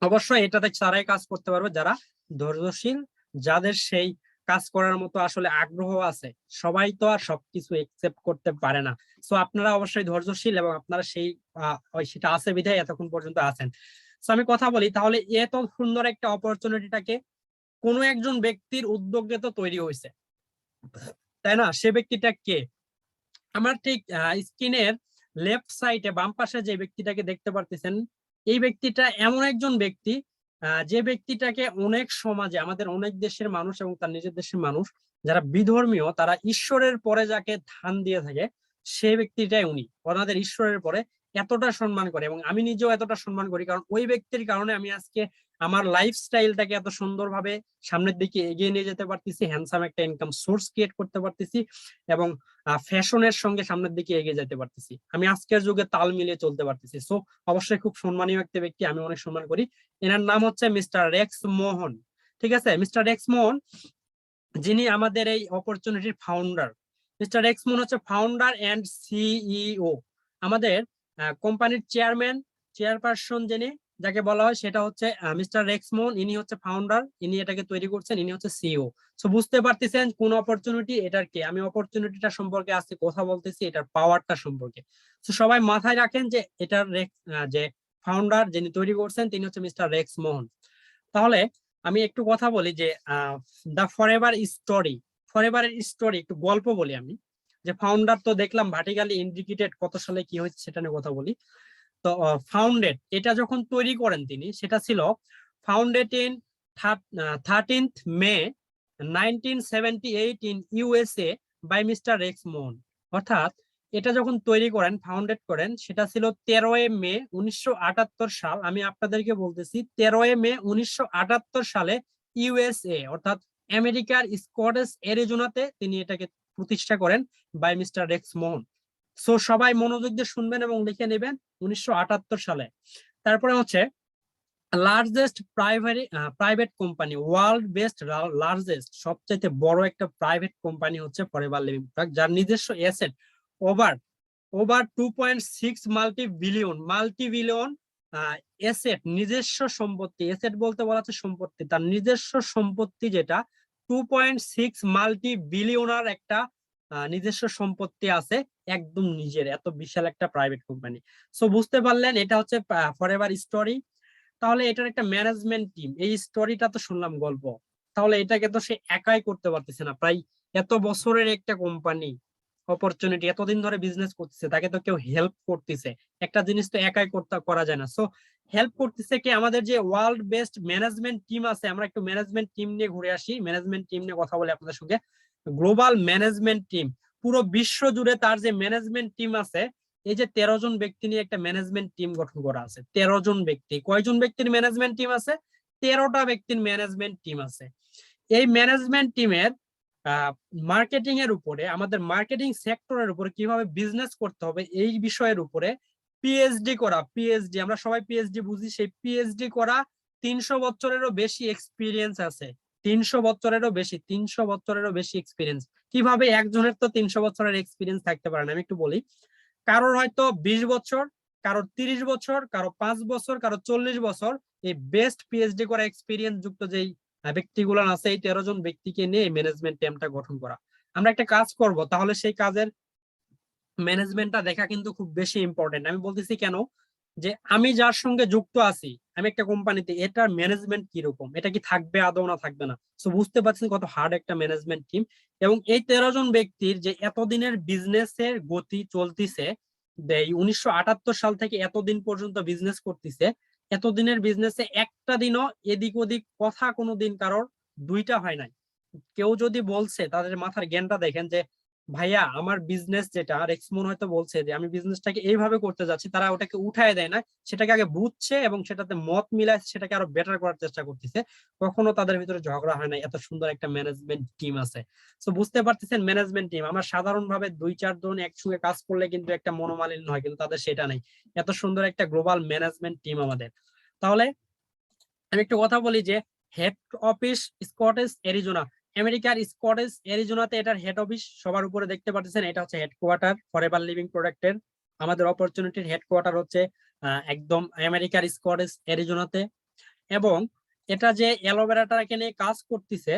অবশ্যই এটাতে তারাই কাজ করতে পারবে যারা ধৈর্যশীল, যাদের সেই কাজ করার মতো আসলে আগ্রহ আছে। সবাই তো আর সবকিছু একসেপ্ট করতে পারে না। সো আপনারা অবশ্যই ধৈর্যশীল, এবং আপনারা সেই সেটা আছে বিধায় এতক্ষণ পর্যন্ত আছেন। সো আমি কথা বলি, তাহলে এত সুন্দর একটা অপরচুনিটিটাকে কোনো একজন ব্যক্তির উদ্যোগে তো তৈরি হয়েছে, তাই না? সে ব্যক্তিটা কে? আমার ঠিক স্ক্রিনের লেফট সাইডে বাম পাশে যে ব্যক্তিটাকে দেখতে পারতেছেন, এই ব্যক্তিটা এমন একজন ব্যক্তি যে ব্যক্তিটাকে অনেক সমাজে, আমাদের অনেক দেশের মানুষ এবং তার নিজের দেশের মানুষ যারা বিধর্মীয়, তারা ঈশ্বরের পরে যাকে ধ্যান দিয়ে থাকে, সেই ব্যক্তিটাই উনি, ওনাদের ঈশ্বরের পরে এতটা সম্মান করে, এবং আমি নিজেও এতটা সম্মান করি, কারণ ওই ব্যক্তির কারণে আমি আজকে আমার লাইফস্টাইলটাকে এত সুন্দরভাবে সামনের দিকে এগিয়ে নিয়ে যেতে পারতেছি, হ্যান্ডসাম একটা ইনকাম সোর্স ক্রিয়েট করতে পারতেছি, এবং ফ্যাশনের সঙ্গে সামনের দিকে এগিয়ে যেতে পারতেছি, আমি আজকের যুগে তাল মিলিয়ে চলতে পারতেছি। সো অবশ্যই খুব সম্মানীয় একটা ব্যক্তি, আমি অনেক সম্মান করি। এনার নাম হচ্ছে মিস্টার রেক্স মোহন। ঠিক আছে, মিস্টার রেক্স মোহন, যিনি আমাদের এই অপরচুনিটির ফাউন্ডার। মিস্টার রেক্স মোহন হচ্ছে ফাউন্ডার এন্ড সিইও, আমাদের কোম্পানির চেয়ারপারসন যিনি, যাকে বলা হয় সেটা হচ্ছে মিস্টার রেক্স মোহন। ইনি হচ্ছে ফাউন্ডার, ইনি এটাকে তৈরি করছেন, ইনি হচ্ছে সিইও। সো বুঝতে পারতেছেন কোন অপরচুনিটি, এটার কি, আমি অপরচুনিটিটা সম্পর্কে আজকে কথা বলতেছি, এটার পাওয়ারটা সম্পর্কে। তো সবাই মাথায় রাখেন যে এটার যে ফাউন্ডার যিনি তৈরি করছেন, তিনি হচ্ছে মিস্টার রেক্স মোহন। তাহলে আমি একটু কথা বলি যে দা ফরএভার স্টোরি, ফরএভারের স্টোরি একটু গল্প বলি আমি। যে ফাউন্ডার তো দেখলাম ভার্টিক্যালি ইন্টিগ্রেটেড, কত সালে কি হয়েছে সেটা নিয়ে কথা বলি। তো ফাউন্ডেড, এটা যখন তৈরি করেন তিনি, সেটা ছিল founded in 13th May 1978 in USA by mister Rex Maughan. অর্থাৎ এটা যখন তৈরি করেন, ফাউন্ডেড করেন, সেটা ছিল 13 মে 1978 সাল। আমি আপনাদেরকে বলতেছি 13 মে 1978 সালে ইউএসএ, অর্থাৎ আমেরিকার স্কটেশ অ্যারিজোনাতে তিনি এটাকে প্রতিষ্ঠা করেন by mister Rex Mohan. So সবাই মনোযোগ দিয়ে শুনবেন এবং লিখে নেবেন 1978 সালে। তারপরে হচ্ছে largest private company, world best largest সবচেয়ে বড় একটা প্রাইভেট কোম্পানি হচ্ছে ফরএভার লিভিং প্রোডাক্ট, যার নিজস্ব asset over over 2.6 multi billion asset, নিজস্ব সম্পত্তি। অ্যাসেট বলতে বলা হচ্ছে সম্পত্তি, তার নিজস্ব সম্পত্তি যেটা 2.6 মাল্টি বিলিয়নার একটা নিজস্ব সম্পত্তি আছে একদম নিজের। এত বিশাল একটা প্রাইভেট কোম্পানি। সো বুঝতে পারলেন এটা হচ্ছে ফরএভার স্টোরি। তাহলে এটার একটা ম্যানেজমেন্ট টিম, এই স্টোরিটা তো শুনলাম গল্প, তাহলে এটাকে তো সে একাই করতে পারতেছে না। প্রায় এত বছরের একটা কোম্পানি, অপরচুনিটি, এতদিন ধরে বিজনেস করতেছে, তাকে তো কেউ হেল্প করতেছে। একটা জিনিস তো একাই করা যায় না। সো হেল্প করতেছে কি, আমাদের যে ওয়ার্ল্ড বেস্ট ম্যানেজমেন্ট টিম আছে। আমরা একটু ম্যানেজমেন্ট টিম নিয়ে ঘুরে আসি, ম্যানেজমেন্ট টিম নিয়ে কথা বলি আপনাদের সঙ্গে। গ্লোবাল ম্যানেজমেন্ট টিম, পুরো বিশ্ব জুড়ে তার যে ম্যানেজমেন্ট টিম আছে, এই যে 13 জন ব্যক্তি নিয়ে একটা ম্যানেজমেন্ট টিম গঠন করা আছে। 13 জন ব্যক্তি, কয়জন ব্যক্তির ম্যানেজমেন্ট টিম আছে? 13টা ব্যক্তির ম্যানেজমেন্ট টিম আছে। এই ম্যানেজমেন্ট টিমের মার্কেটিং এর উপরে, আমাদের মার্কেটিং সেক্টরের উপরে কিভাবে বিজনেস করতে হবে এই বিষয়ের উপরে পিএইচডি করা, পিএইচডি আমরা সবাই পিএইচডি বুঝি, সেই পিএইচডি করা 300 বছরেরও বেশি এক্সপিরিয়েন্স আছে। 300 বছরেরও বেশি এক্সপিরিয়েন্স। কিভাবে? একজনের তো 300 বছরের এক্সপিরিয়েন্স থাকতে পারে না। আমি একটু বলি, কারোর হয়তো 20 বছর, কারোর 30 বছর, কারো 5 বছর, কারো 40 বছর। এই বেস্ট পিএইচডি করা এক্সপিরিয়েন্স যুক্ত যেই ব্যক্তিগুলো আছে, এই 13 জন ব্যক্তিকে নিয়ে ম্যানেজমেন্ট টিমটা গঠন করা। আমরা একটা কাজ করব, তাহলে সেই কাজের ম্যানেজমেন্টটা দেখা কিন্তু খুব বেশি ইম্পর্টেন্ট। আমি বলতেছি কেন, যে আমি যার সঙ্গে যুক্ত আছি, আমি একটা কোম্পানিতে, এটার ম্যানেজমেন্ট কিরকম, এটা কি থাকবে আদৌ না থাকবে না। তো বুঝতে পারছেন কত হার্ড একটা ম্যানেজমেন্ট টিম। এবং এই 13 জন ব্যক্তির যে এতদিনের বিজনেসের গতি চলতিছে, 1978 সাল থেকে এতদিন পর্যন্ত বিজনেস করতেছে, এতদিনের বিজনেসে একটা দিনও এদিক ওদিক কথা কোনো দিন কারোর দুইটা হয় নাই। কেউ যদি বলছে, তাদের মাথার জ্ঞানটা দেখেন, যে ভাইয়া আমার বিজনেস যেটা, রেক্সমন হয়তো বলছে যে আমি বিজনেসটাকে এইভাবে করতে যাচ্ছি, তারা ওটাকে উঠায় দেয় না, সেটাকে আগে বুঝছে এবং সেটাতে মত মিলায় সেটাকে আরো বেটার করার চেষ্টা করতেছে। কখনো তাদের ভিতরে ঝগড়া হয় না। এত সুন্দর একটা ম্যানেজমেন্ট টিম আছে। তো বুঝতে পারতেছেন ম্যানেজমেন্ট টিম, আমরা সাধারণভাবে 2-4 জন একসঙ্গে কাজ করলে কিন্তু একটা মনোমালিন্য হয়, কিন্তু তাদের সেটা নেই। এত সুন্দর একটা গ্লোবাল ম্যানেজমেন্ট টিম আমাদের। তাহলে আমি একটু কথা বলি যে হেড অফিস স্কটিশ অ্যারিজোনা, আমেরিকার স্কটিশ অ্যারিজোনাতে এটার হেড অফিস। সবার উপরে দেখতে পাচ্ছেন এটা হচ্ছে হেডকোয়ার্টার ফরএভার লিভিং প্রোডাক্টের। আমাদের অপরচুনিটির হেডকোয়ার্টার হচ্ছে একদম আমেরিকার স্কটিশ অ্যারিজোনাতে। এবং এটা যে অ্যালোভেরাটাকে নিয়ে কাজ করতেছে,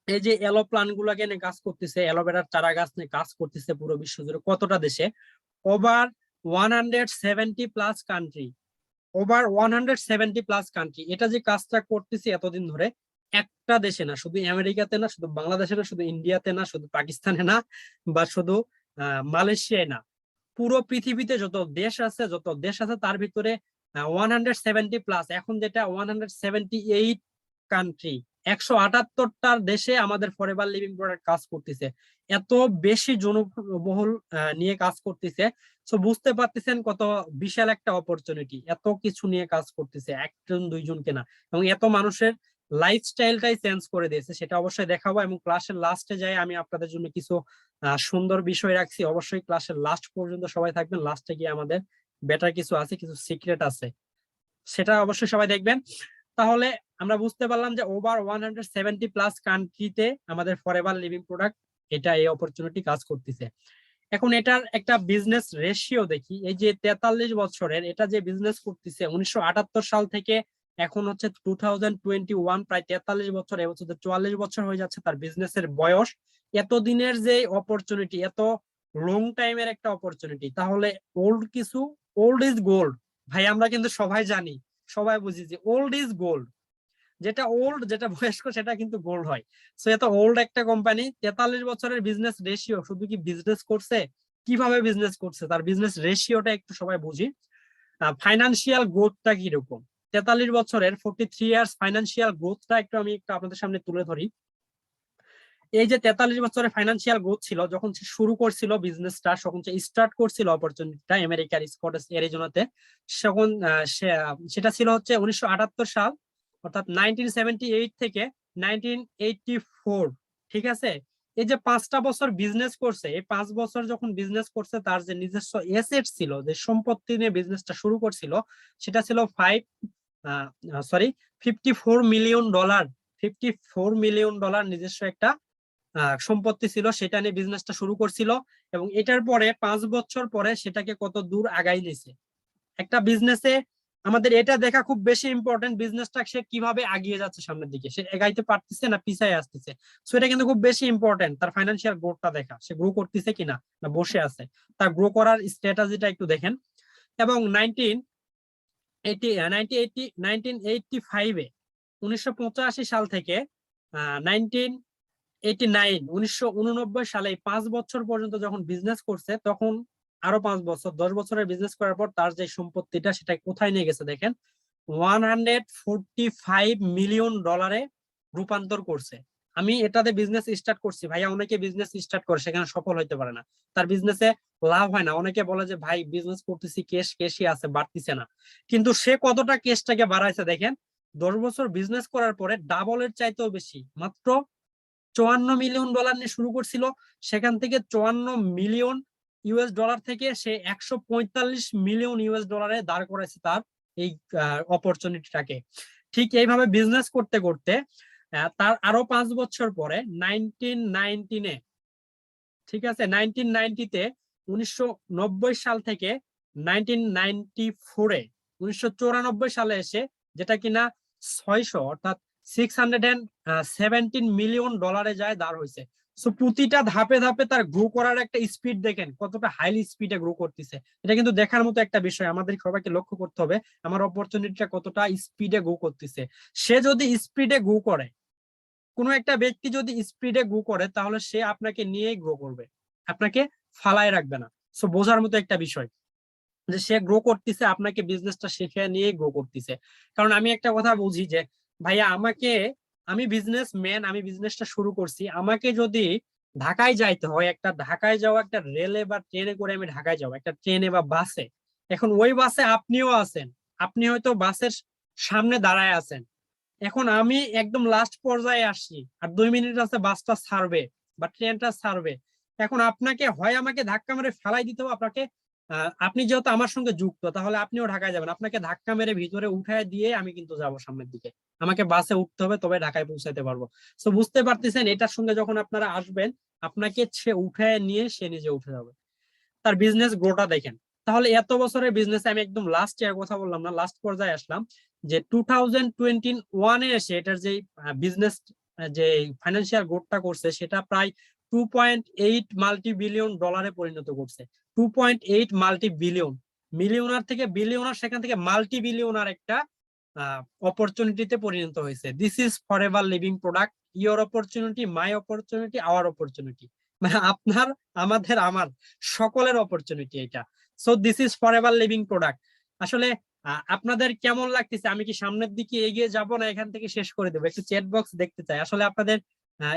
এই যে এলো প্লান্ট গুলাকে নিয়ে কাজ করতেছে, অ্যালোভেরার চারা গাছ নিয়ে কাজ করতেছে পুরো বিশ্ব জুড়ে কতটা দেশে, ওভার 170+ কান্ট্রি, ওভার 170+ কান্ট্রি। এটা যে কাজটা করতেছি এতদিন ধরে, একটা দেশে না, শুধু আমেরিকাতে না, শুধু বাংলাদেশে না, শুধু ইন্ডিয়াতে না, শুধু পাকিস্তানে না, বা শুধু মালয়েশিয়ায় না, পুরো পৃথিবীতে যত দেশ আছে তার ভিতরে 170+, এখন যেটা 178 কান্ট্রি, 178টার দেশে আমাদের ফরএভার লিভিং প্রোডাক্ট কাজ করতেছে। এত বেশি জনবহুল নিয়ে কাজ করতেছে। তো বুঝতে পারতেছেন কত বিশাল একটা অপরচুনিটি, এত কিছু নিয়ে কাজ করতেছে একজন দুইজনকে না, এবং এত মানুষের লাইফস্টাইলটাই চেঞ্জ করে দিয়েছে। সেটা অবশ্যই দেখাবো, এবং ক্লাসের লাস্টে যাই আমি আপনাদের জন্য কিছু সুন্দর বিষয় রাখছি। অবশ্যই ক্লাসের লাস্ট পর্যন্ত সবাই থাকবেন, লাস্টে গিয়ে আমাদের বেটার কিছু আছে, কিছু সিক্রেট আছে, সেটা অবশ্যই সবাই দেখবেন। তাহলে আমরা বুঝতে পারলাম যে ওভার 170+ কান্ট্রিতে আমাদের ফরএভার লিভিং প্রোডাক্ট এটা এই অপরচুনিটি কাজ করতেছে। এখন এটার একটা বিজনেস রেশিও দেখি, এই যে 43 বছরের এটা যে বিজনেস করতেছে 1978 সাল থেকে এখন হচ্ছে 2021, প্রায় 43 বছর, এবছর 44 বছর হয়ে যাচ্ছে তার বিজনেসের বয়স। এতদিনের যে অপরচুনিটি, এত লং টাইমের একটা অপরচুনিটি, তাহলে ওল্ড কিছু, ওল্ড ইজ গোল্ড। ভাই আমরা কিন্তু সবাই জানি, সবাই বুঝি যে ওল্ড ইজ গোল্ড, যেটা ওল্ড, যেটা বয়স্ক, সেটা কিন্তু গোল্ড হয়। সো এত ওল্ড একটা কোম্পানি, 43 বছরের বিজনেস রেশিও, শুধু কি বিজনেস করছে, কিভাবে বিজনেস করছে, তার বিজনেস রেশিওটা একটু সবাই বুঝি। ফাইনান্সিয়াল গ্রোথটা কিরকম, 43 বছরের 43 ইয়ার্স ফাইনান্সিয়াল গ্রোথটা একটু আমি একটু আপনাদের সামনে তুলে ধরি। এই যে 43 বছরের ফাইনান্সিয়াল গ্রোথ ছিল, যখন সে শুরু করছিল বিজনেসটা, যখন সে স্টার্ট করছিল অপরচুনিটিটা আমেরিকার স্কটিশ অ্যারিজোনাতে, তখন সেটা ছিল হচ্ছে 1978 সাল, অর্থাৎ 1978 থেকে 1984। ঠিক আছে, এই যে 5টা বছর বিজনেস করছে, এই 5 বছর যখন বিজনেস করছে, তার যে নিজস্ব এসেট ছিল, যে সম্পত্তি নিয়ে বিজনেসটা শুরু করছিল, সেটা ছিল সরি, $54 মিলিয়ন, $54 মিলিয়ন নিজস্ব একটা সম্পত্তি ছিল, সেটা নিয়ে বিজনেসটা শুরু করছিল। এবং এটার পরে 5 বছর পরে সেটাকে কত দূর আগাই নিছে। একটা বিজনেসে আমাদের এটা দেখা খুব বেশি ইম্পর্টেন্ট, বিজনেসটা সে কিভাবে এগিয়ে যাচ্ছে সামনের দিকে, সে এগাইতে পারতেছে না পিছায় আসতেছে। সো এটা কিন্তু খুব বেশি ইম্পর্টেন্ট, তার ফাইন্যান্সিয়াল গ্রোথটা দেখা, সে গ্রো করতেছে কিনা না বসে আছে, তার গ্রো করার স্ট্র্যাটেজিটা একটু দেখেন। এবং 1985 সাল থেকে 1989 সালে 5 বছর পর্যন্ত যখন বিজনেস করছে, তখন আরো 5 বছর, 10 বছরের বিজনেস করার পর তার যে সম্পত্তিটা সেটা কোথায় নিয়ে গেছে দেখেন, $145 মিলিয়ন রূপান্তর করছে। আমি এটাতে বিজনেস স্টার্ট করছি ভাইয়া, অনেকে বিজনেস স্টার্ট করে সেখানে সফল হইতে পারে না, তার বিজনেসে লাভ হয় না। অনেকে বলে যে ভাই বিজনেস করতেছি, কেশই আছে, বাড়তিছে না। কিন্তু সে কতটা কেশটাকে বাড়াইছে দেখেন, 10 বছর বিজনেস করার পরে ডাবলের চাইতেও বেশি, মাত্র $54 মিলিয়ন নিয়ে শুরু করছিল, সেখান থেকে $54 মিলিয়ন থেকে সে $145 মিলিয়ন দাঁড় করাইছে তার এই অপরচুনিটিটাকে। ঠিক এইভাবে বিজনেস করতে করতে তার আরো 5 বছর পরে 1990 ঠিক আছে, 1990-তে 1990 সাল থেকে 1994-এ 1994 সালে এসে, যেটা কিনা 600 অর্থাৎ $617 মিলিয়ন যায় দাঁড় হয়েছে। সো প্রতিটা ধাপে ধাপে তার গ্রো করার একটা স্পিড দেখেন, কতটা হাইলি স্পিডে গ্রো করতেছে। এটা কিন্তু দেখার মতো একটা বিষয়, আমাদের সবাইকে লক্ষ্য করতে হবে আমার অপরচুনিটিটা কতটা স্পিডে গ্রো করতেছে। সে যদি স্পিডে গ্রো করে, কোনো একটা ব্যক্তি যদি স্পিডে গ্রো করে, তাহলে সে আপনাকে নিয়েই গ্রো করবে, আপনাকে ফালায় রাখবে না। সো বোঝার মতো একটা বিষয় যে সে গ্রো করতেছে, আপনাকে বিজনেসটা শিখে নিয়ে গ্রো করতেছে। কারণ আমি একটা কথা বুঝি যে ভাইয়া আমি বিজনেসম্যান, আমি বিজনেসটা শুরু করছি, আমাকে যদি ঢাকায় যাইতে হয়, একটা ঢাকায় যাওয়া একটা রেলে বা ট্রেনে করে আমি ঢাকায় যাবো, একটা ট্রেনে বা বাসে, এখন ওই বাসে আপনিও আছেন, আপনি হয়তো বাসের সামনে দাঁড়ায় আছেন, এখন আমি একদম লাস্ট পর্যায়ে আসছি, আর 2 মিনিট আছে বাসটা ছাড়বে বা ট্রেনটা ছাড়বে। এখন আপনাকে হয় আমাকে ধাক্কা মেরে ফেলাই দিতে হবে, আপনাকে আপনি যেহেতু আমার সঙ্গে যুক্ত, তাহলে আপনিও ঢাকায় যাবেন, আপনাকে ধাক্কা মেরে ভিতরে উঠায় দিয়ে আমি কিন্তু যাবো সামনের দিকে, আমাকে বাসে উঠতে হবে, তবে ঢাকায় পৌঁছাতে পারবো। তো বুঝতে পারতেছেন, এটার সঙ্গে যখন আপনারা আসবেন, আপনাকে সে উঠায় নিয়ে সে নিজে উঠে যাবে। তার বিজনেস গ্রোটা দেখেন। তাহলে এত বছরের বিজনেস, আমি একদম লাস্ট ইয়ার কথা বললাম না, লাস্ট পর্যায়ে আসলাম, যে 2021-এ এসে এটার যে বিজনেস যে ফাইন্যান্সিয়াল গ্রোথটা করছে, সেটা প্রায় $2.8 মাল্টি-বিলিয়ন পরিণত করছে। 2.8 মাল্টি-বিলিয়ন, মিলিয়নার থেকে বিলিয়নার, সেখান থেকে মাল্টি-বিলিয়নার একটা অপরচুনিটিতে পরিণত হয়েছে। This is forever living product, your opportunity, my opportunity, our opportunity, মানে আপনার, আমাদের, আমার সকলের অপরচুনিটি এটা। So this is forever living product. আসলে আপনাদের কেমন লাগতেছে? আমি কি সামনের দিকে এগিয়ে যাব, না এখান থেকে শেষ করে দেবো? একটু চ্যাট বক্স দেখতে চাই, আসলে আপনাদের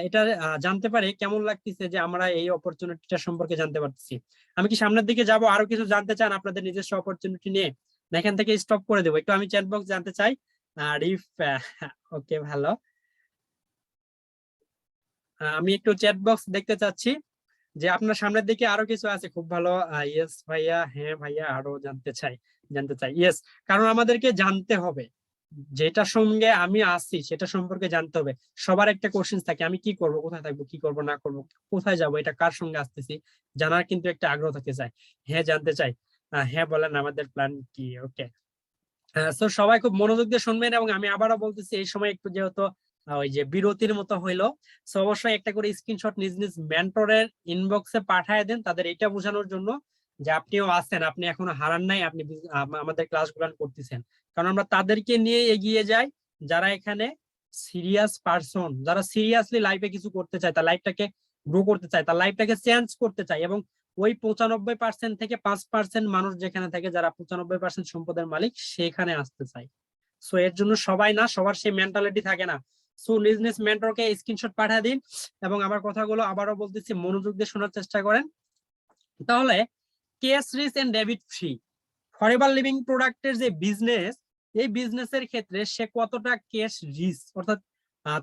এটা জানতে পারে কেমন লাগতেছে যে আমরা এই অপরচুনিটিটা সম্পর্কে জানতে পারতেছি। আমি কি সামনের দিকে যাব, আরো কিছু জানতে চান আপনাদের নিজস্ব অপরচুনিটি নিয়ে, না এখান থেকে স্টপ করে দেবো? একটু আমি চ্যাট বক্স জানতে চাই। আর ইফ ওকে, ভালো, আমি একটু চ্যাট বক্স দেখতে চাচ্ছি যে আপনার সামনের দিকে আরো কিছু আছে। খুব ভালো, ইয়েস ভাইয়া, হ্যাঁ ভাইয়া, আরো জানতে চাই ইয়েস। কারণ আমাদেরকে জানতে হবে, যেটা সঙ্গে আমি আসছি সেটা সম্পর্কে জানতে হবে। সবার একটা কোশ্চেন থাকে, আমি কি করব, কোথায় থাকবো, কি করব না করব, কোথায় যাব, এটা কার সঙ্গে আসতেছি, জানার কিন্তু একটা আগ্রহ থাকে যায়। হ্যাঁ, জানতে চাই। হ্যাঁ বলেন, আমাদের প্ল্যান কি? ওকে, তো সবাই খুব মনোযোগ দিয়ে শুনবেন। এবং আমি আবারও বলতেছি, এই সময় একটু যেহেতু ওই যে বিরতির মতো হইলো, তো অবশ্যই একটা করে স্ক্রিনশট নিজ নিজ মেন্টরের ইনবক্সে পাঠিয়ে দেন, তাদের এটা বোঝানোর জন্য যে আপনিও আছেন, আপনি এখনো হারান নাই, আপনি আমাদের ক্লাসগুলো করতেছেন। কারণ আমরা তাদেরকে নিয়ে এগিয়ে যাই যারা এখানে সিরিয়াস পারসন, যারা সিরিয়াসলি লাইফে কিছু করতে চায়, তার লাইফটাকে গ্রো করতে চায়, তার লাইফটাকে চেঞ্জ করতে চায়। এবং ওই 95% থেকে 5% মানুষ যেখানে থাকে, যারা 95% সম্পদের মালিক, সেখানে আসতে চায়। সো এর জন্য সবাই না, সবার সেই মেন্টালিটি থাকে না। সো নিজ নিজ মেন্টরকে স্ক্রিনশট পাঠিয়ে দিন, এবং আমার কথাগুলো আবারও বলতেছি, মনোযোগ দিয়ে শোনার চেষ্টা করেন। তাহলে cash rich and debit free forever living প্রোডাক্টের যে বিজনেস, এই বিজনেসের ক্ষেত্রে সে কতটা কেস রিচ, অর্থাৎ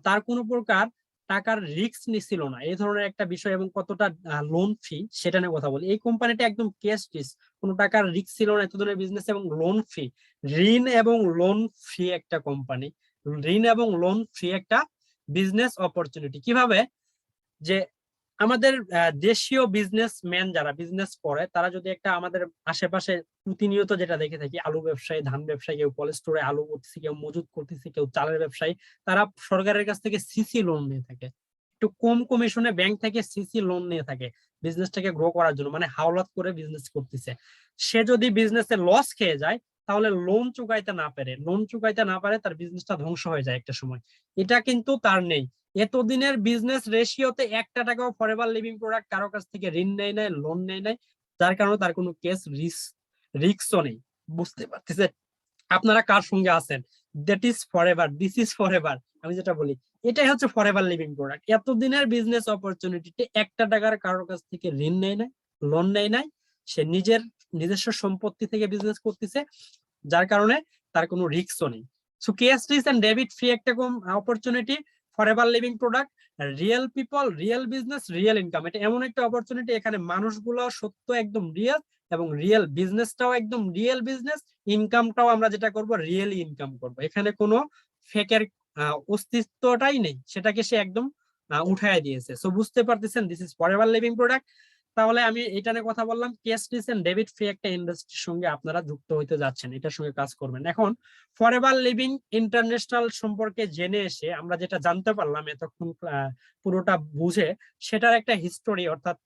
তার কোনো প্রকার টাকার রিস্ক নিছিল না, এই ধরনের একটা বিষয়, এবং কতটা লোন ফ্রি সেটা নিয়ে কথা বলি। এই কোম্পানিটা একদম কেস রিস্ক, কোনো টাকার রিস্ক ছিল না, এত ধরনের বিজনেস এবং লোন ফ্রি, ঋণ এবং লোন ফ্রি একটা কোম্পানি, ঋণ এবং লোন ফ্রি একটা বিজনেস অপরচুনিটি। কিভাবে যে আমাদের দেশীয় বিজনেসম্যান যারা বিজনেস করে তারা যদি একটা আমাদের আশেপাশে প্রতিনিয়ত যেটা দেখে থাকি, আলু ব্যবসায়ী, ধান ব্যবসায়ী, কেউ কোল্ড স্টোরে আলু করতেছে, কেউ মজুত করতেছে, কেউ চালের ব্যবসায়ী, তারা সরকারের কাছ থেকে সিসি লোন নিয়ে থাকে, একটু কম কমিশনে ব্যাংক থেকে সিসি লোন নিয়ে থাকে বিজনেসটাকে গ্রো করার জন্য, মানে হাওলাত করে বিজনেস করতেছে। সে যদি বিজনেসে লস খেয়ে যায় তাহলে লোন চুকাইতে না পারে তার বিজনেসটা ধ্বংস হয়ে যায় একটা সময়। এটা কিন্তু তার নেই। এতদিনের বিজনেস রেশিওতে একটা টাকাও ফরএভার লিভিং প্রোডাক্ট কারো কাছ থেকে ঋণ নেয় নাই, লোন নেয় নাই, যার কারণে তার কোনো কেস রিস্কও নেই। বুঝতে পারতেছে আপনারা কার সঙ্গে আছেন? That is forever, this is forever. আমি যেটা বলি এটাই হচ্ছে ফরএভার লিভিং প্রোডাক্ট। এতদিনের বিজনেস অপরচুনিটিতে একটা টাকার কারোর কাছ থেকে ঋণ নেয় নাই, লোন নেয় নাই, সে নিজস্ব সম্পত্তি থেকে বিজনেস করতেছে, যার কারণে তার কোনো রিস্কও নেই। So case risk and debit free একটা opportunity, forever living product, real people, real business, real income. এটা এমন একটা অপরচুনিটি, এখানে মানুষগুলো সত্য একদম রিয়েল, এবং রিয়েল বিজনেসটাও একদম রিয়েল বিজনেস, ইনকামটাও আমরা যেটা করব রিয়েলি ইনকাম করব। এখানে কোনো ফেকের অস্তিত্বটাই নেই, সেটাকে সে একদম উঠায় দিয়েছে। সো বুঝতে পারতেছেন this is forever living product. তাহলে আমি এটা নিয়ে কথা বললাম, cash risk and debit free একটা ইন্ডাস্ট্রির সঙ্গে আপনারা যুক্ত হইতে যাচ্ছেন, এটার সঙ্গে কাজ করবেন। এখন ফরএভার লিভিং ইন্টারন্যাশনাল সম্পর্কে জেনে এসে আমরা যেটা জানতে পারলাম এতক্ষণ পুরোটা বুঝে, সেটার একটা হিস্টোরি অর্থাৎ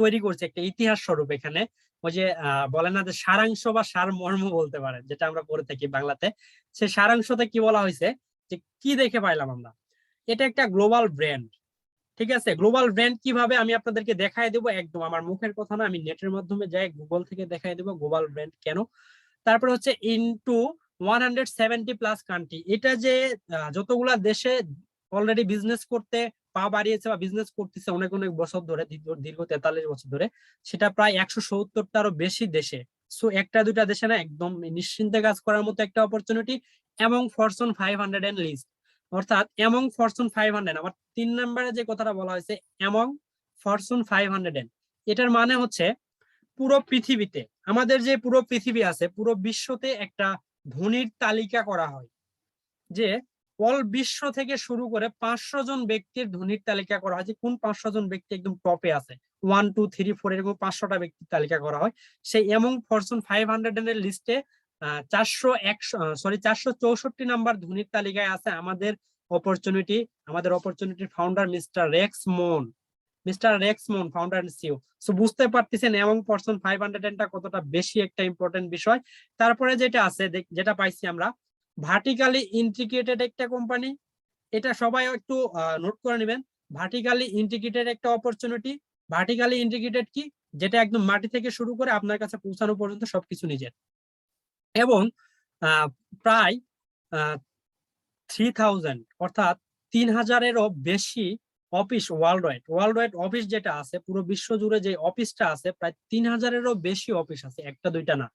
তৈরি করছে একটা ইতিহাস স্বরূপ। এখানে ওই যে বলে না যে সারাংশ বা সারমর্ম বলতে পারেন, যেটা আমরা পড়ে থাকি বাংলাতে, সে সারাংশতে কি বলা হয়েছে, যে কি দেখে পাইলাম আমরা, এটা একটা গ্লোবাল ব্র্যান্ড। ঠিক আছে, গ্লোবাল ব্র্যান্ড কিভাবে আমি আপনাদেরকে দেখাই দেবো, একদম আমার মুখের কথা না, আমি নেটের মাধ্যমে যাই গুগল থেকে দেখাই দেবো গ্লোবাল ব্র্যান্ড কেন। তারপরে হচ্ছে ইনটু 170+ কান্ট্রি, এটা যে যতগুলা দেশে অলরেডি বিজনেস করতে পা বাড়িয়েছে বা বিজনেস করতেছে অনেক অনেক বছর ধরে, দীর্ঘ 43 বছর ধরে, সেটা প্রায় 170টারও বেশি দেশে। সো একটা দুইটা দেশে না, একদম নিশ্চিন্তে কাজ করার মতো একটা অপরচুনিটি। এবং ফরচুন 500 এন্ড লিস্ট, অর্থাৎ এমং ফরচুন 500, আমার 3 নম্বরে যে কথাটা বলা হয়েছে এমং ফরচুন 500, এটার মানে হচ্ছে পুরো পৃথিবীতে, আমাদের যে পুরো পৃথিবী আছে, পুরো বিশ্বতে একটা ধনীর তালিকা করা হয়, যে অল বিশ্ব থেকে শুরু করে 500 জন ব্যক্তির ধনীর তালিকা করা হয়, যে কোন 500 জন ব্যক্তি একদম টপে আছে, 1 2 3 4 এরকম 500টা ব্যক্তির তালিকা করা হয়। সেই এমং ফরচুন 500 এর লিস্টে 464 নাম্বার ধনীর তালিকায় আছে আমাদের অপরচুনিটির founder mister Rex Maughan, founder and CEO. So বুঝতে পারতেছেন এবং ফরচুন 500টা কতটা বেশি একটা ইম্পর্টেন্ট বিষয়। তারপরে যেটা আছে, যেটা পাইছি আমরা, ভার্টিক্যালি ইন্টিগ্রেটেড একটা কোম্পানি, এটা সবাই একটু নোট করে নেবেন। ভার্টিক্যালি ইন্টিগ্রেটেড একটা অপরচুনিটি। ভার্টিক্যালি ইন্টিগ্রেটেড কি, যেটা একদম মাটি থেকে শুরু করে আপনার কাছে পৌঁছানো পর্যন্ত সবকিছু নিজের, এবং প্রায় 3000 অর্থাৎ 3000-এরও বেশি অফিস ওয়ার্ল্ড ওয়াইড অফিস যেটা আছে, পুরো বিশ্ব জুড়ে যে অফিসটা আছে, প্রায় 3000-এরও বেশি অফিস আছে, একটা দুইটা না,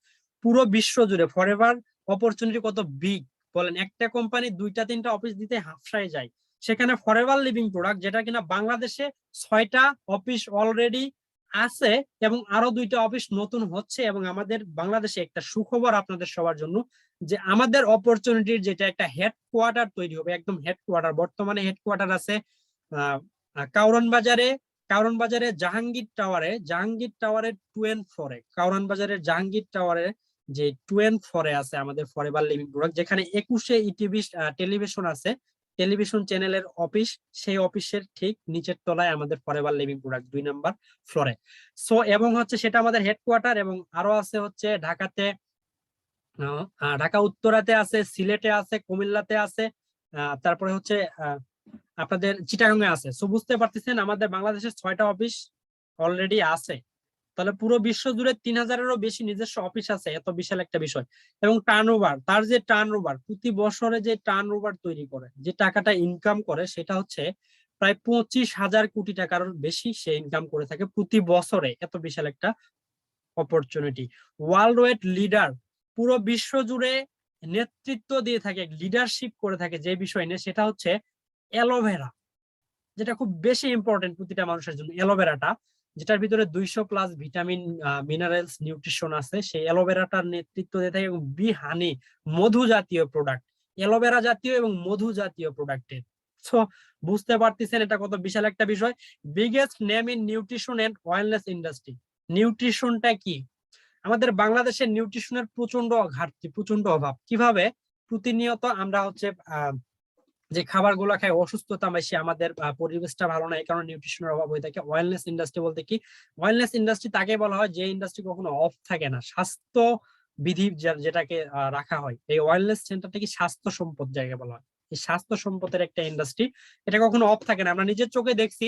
পুরো বিশ্ব জুড়ে। ফরএভার অপরচুনিটি কত বিগ বলেন, একটা কোম্পানি 2-3টা অফিস দিতে হাফসায় যায়, সেখানে ফরএভার লিভিং প্রোডাক্ট, যেটা কিনা বাংলাদেশে 6টা অফিস অলরেডি আছে এবং আরো 2টা অফিস নতুন হচ্ছে। এবং আমাদের বাংলাদেশে একটা সুখবর আপনাদের সবার জন্য, যে আমাদের অপরচুনিটির যেটা একটা হেডকোয়ার্টার তৈরি হবে, একদম হেডকোয়ার্টার, বর্তমানে হেডকোয়ার্টার আছে কাউরন বাজারে জাহাঙ্গীর টাওয়ারের 2 and 4-এ, কাউরন বাজারের জাহাঙ্গীর টাওয়ারে যে 2 and 4-এ আছে আমাদের ফরএভার লিভিং প্রোডাক্ট, যেখানে 21 ইটিভি টেলিভিশন আছে, টেলিভিশন চ্যানেলের অফিস, সেই অফিসের ঠিক নিচের তলায় আমাদের ফরএভার লিভিং প্রোডাক্ট 2 নম্বর ফ্লোরে। সো এবং হচ্ছে সেটা আমাদের হেডকোয়ার্টার, এবং আরো আছে হচ্ছে ঢাকাতে, ঢাকা উত্তরাতে আছে, সিলেটে আছে, কুমিল্লাতে আছে, তারপরে হচ্ছে আপনাদের চিটাগাংয়ে আছে। সো বুঝতে পারতেছেন আমাদের বাংলাদেশের 6টা অফিস অলরেডি আছে, তাহলে পুরো বিশ্ব জুড়ে 3000-এরও বেশি নিজস্ব অফিস আছে, এত বিশাল একটা বিষয়। এবং তার যে টার্নওভার প্রতি বছরে যে টার্নওভার তৈরি করে, যে টাকাটা ইনকাম করে, সেটা হচ্ছে প্রায় 25,000 কোটি টাকার বেশি সে ইনকাম করে থাকে প্রতি বছরে, এত বিশাল একটা অপরচুনিটি। ওয়ার্ল্ড ওয়াইড লিডার, পুরো বিশ্ব জুড়ে নেতৃত্ব দিয়ে থাকে, লিডারশিপ করে থাকে যে বিষয় নিয়ে, সেটা হচ্ছে অ্যালোভেরা। যেটা খুব বেশি ইম্পর্টেন্ট প্রতিটা মানুষের জন্য, অ্যালোভেরাটা, যেটার ভিতরে 200+ ভিটামিন, মিনারেলস, নিউট্রিশন আছে, সেই অ্যালোভেরাটার নেতৃত্ব দিয়ে থাকে। এবং বি হানি, মধু জাতীয় প্রোডাক্ট, অ্যালোভেরা জাতীয় এবং মধু জাতীয় প্রোডাক্টের। সো বুঝতে পারতেছেন এটা কত বিশাল একটা বিষয়। Biggest name in nutrition and wellness industry. নিউট্রিশনটা কি? আমাদের বাংলাদেশের নিউট্রিশনের প্রচন্ড ঘাটতি, প্রচন্ড অভাব। কিভাবে? প্রতিনিয়ত আমরা হচ্ছে যে খাবারগুলো খাই, অসুস্থতা বেশি, আমাদের পরিবেশটা ভালো না, এই কারণে নিউট্রিশনের অভাব হয়ে থাকে। ওয়েলনেস ইন্ডাস্ট্রি বলতে কি? ওয়েলনেস ইন্ডাস্ট্রি তাকে বলা হয় যে ইন্ডাস্ট্রি কখনো অফ থাকে না, স্বাস্থ্য বিধি যেটাকে রাখা হয়। এই ওয়েলনেস সেন্টারটা কি স্বাস্থ্য সম্পদ জায়গা বলা হয়। এই স্বাস্থ্য সম্পদের একটা ইন্ডাস্ট্রি, এটা কখনো অফ থাকে না। আমরা নিজের চোখে দেখছি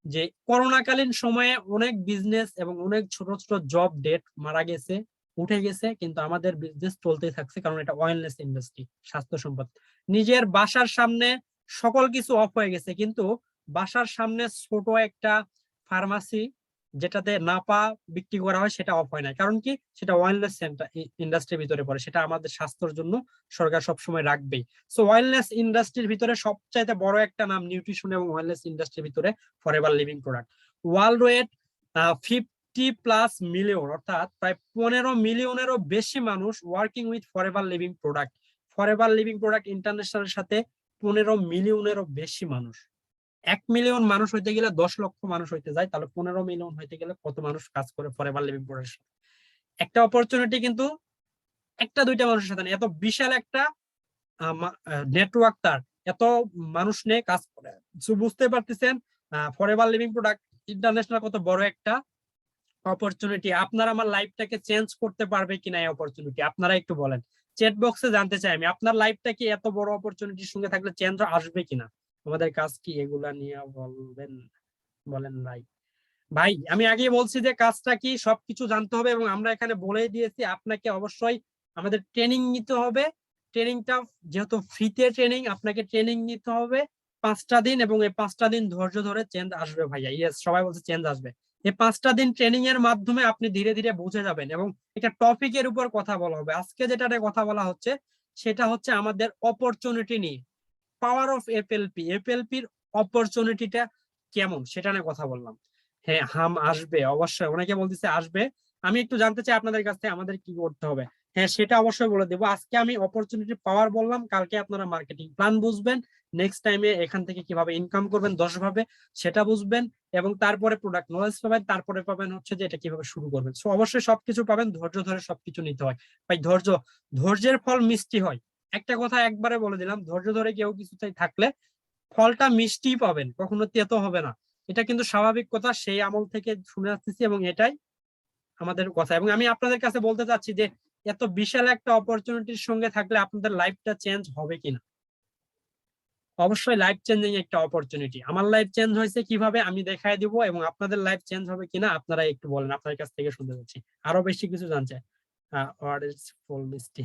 যে করোনাকালীন সময়ে অনেক বিজনেস এবং অনেক ছোট ছোট জব ডেট মারা গেছে, উঠে গেছে, কিন্তু আমাদের বিজনেস চলতেই থাকছে, কারণ এটা ওয়েলনেস ইন্ডাস্ট্রি, স্বাস্থ্য সম্পদ। নিজের বাসার সামনে সকল কিছু অফ হয়ে গেছে, কিন্তু বাসার সামনে ছোট একটা ফার্মাসি যেটাতে নাপা বিক্রি করা হয় সেটা অফ হয় না। কারণ কি? সেটা ওয়েলনেস সেন্টার ইন্ডাস্ট্রির ভিতরে পড়ে, সেটা আমাদের স্বাস্থ্যের জন্য সরকার সবসময় রাখবেই। সো ওয়েলনেস ইন্ডাস্ট্রির ভিতরে সবচাইতে বড় একটা নাম নিউট্রিশন এবং ওয়েলনেস ইন্ডাস্ট্রির ভিতরে forever living product. World wide 50+ million, অর্থাৎ প্রায় 15 মিলিয়নেরও বেশি মানুষ working with forever living product. Forever living product ইন্টারন্যাশনালের সাথে 15 মিলিয়নেরও বেশি মানুষ। 1 মিলিয়ন মানুষ হইতে গেলে 10 লক্ষ মানুষ হইতে যায়, তাহলে 15 মিলিয়ন হইতে গেলে কত মানুষ কাজ করে ফরএভার লিভিং প্রোডাক্ট? একটা অপরচুনিটি কিন্তু একটা দুইটা মানুষের সাথে না, এত বিশাল একটা নেটওয়ার্ক, তার এত মানুষ নিয়ে কাজ করে। বুঝতে পারতেছেন ফরএভার লিভিং প্রোডাক্ট ইন্টারন্যাশনাল কত বড় একটা অপরচুনিটি। আপনার আমার লাইফটাকে চেঞ্জ করতে পারবে কিনা এই অপরচুনিটি, আপনারা একটু বলেন। চ্যাট বক্সে জানতে চাই আমি, আপনার লাইফটা কি এত বড় অপরচুনিটির সঙ্গে থাকলে চেঞ্জ আসবে কিনা? আমাদের কাজ কি এগুলা নিয়ে বলবেন, বলেন ভাই। ভাই আমি আগে বলছি যে কাজটা কি সবকিছু জানতে হবে, এবং আমরা এখানে বলেই দিয়েছি আপনাকে অবশ্যই আমাদের ট্রেনিং নিতে হবে। ট্রেনিংটা যেহেতু ফ্রিতে ট্রেনিং, আপনাকে ট্রেনিং নিতে হবে 5টা দিন, এবং এই 5টা দিন ধৈর্য ধরে চেঞ্জ আসবে ভাইয়া। ইয়েস, সবাই বলছে চেঞ্জ আসবে। এই 5টা দিন ট্রেনিং এর মাধ্যমে আপনি ধীরে ধীরে বুঝে যাবেন, এবং একটা টপিকের উপর কথা বলা হবে। আজকে যেটা কথা বলা হচ্ছে সেটা হচ্ছে আমাদের অপরচুনিটি নিয়ে, পাওয়ার অফ এফএলপি, এফএলপির অপরচুনিটিটা কেমন সেটা নিয়ে কথা বললাম। হ্যাঁ, হাম আসবে অবশ্যই, অনেকে বলতেছে আসবে। আমি একটু জানতে চাই আপনাদের কাছ থেকে আমাদের কি করতে হবে। হ্যাঁ, সেটা অবশ্যই বলে দেবো। আজকে আমি অপরচুনিটি পাওয়ার বললাম, কালকে আপনারা মার্কেটিং প্ল্যান বুঝবেন, নেক্সট টাইমে এখান থেকে কিভাবে ইনকাম করবেন 10 ভাবে সেটা বুঝবেন, এবং তারপরে প্রোডাক্ট নলেজ পাবেন, তারপরে পাবেন হচ্ছে যে এটা কিভাবে শুরু করবেন। সো অবশ্যই সবকিছু পাবেন, ধৈর্য ধরে সবকিছু নিতে হয় ভাই। ধৈর্যের ফল মিষ্টি হয়। একটা কথা একবারে বলে দিলাম, ধৈর্য ধরে কেউ কিছুতেই থাকলে ফলটা মিষ্টি পাবেন, কখনো তেতো হবে না। এটা কিন্তু স্বাভাবিক কথা, সেই আমল থেকে শুনে আসতেছি, এবং এটাই আমাদের কথা। এবং আমি আপনাদের কাছে বলতে চাচ্ছি যে এত বিশাল একটা অপরচুনিটির সঙ্গে থাকলে আপনাদের লাইফটা চেঞ্জ হবে কিনা? অবশ্যই লাইফ চেঞ্জিং একটা অপরচুনিটি। আমার লাইফ চেঞ্জ হয়েছে কিভাবে আমি দেখাই দিব, এবং আপনাদের লাইফ চেঞ্জ হবে কিনা আপনারা একটু বলেন, আপনার কাছ থেকে শুনতে চাচ্ছি আরো বেশি কিছু জানতে। ফল মিষ্টি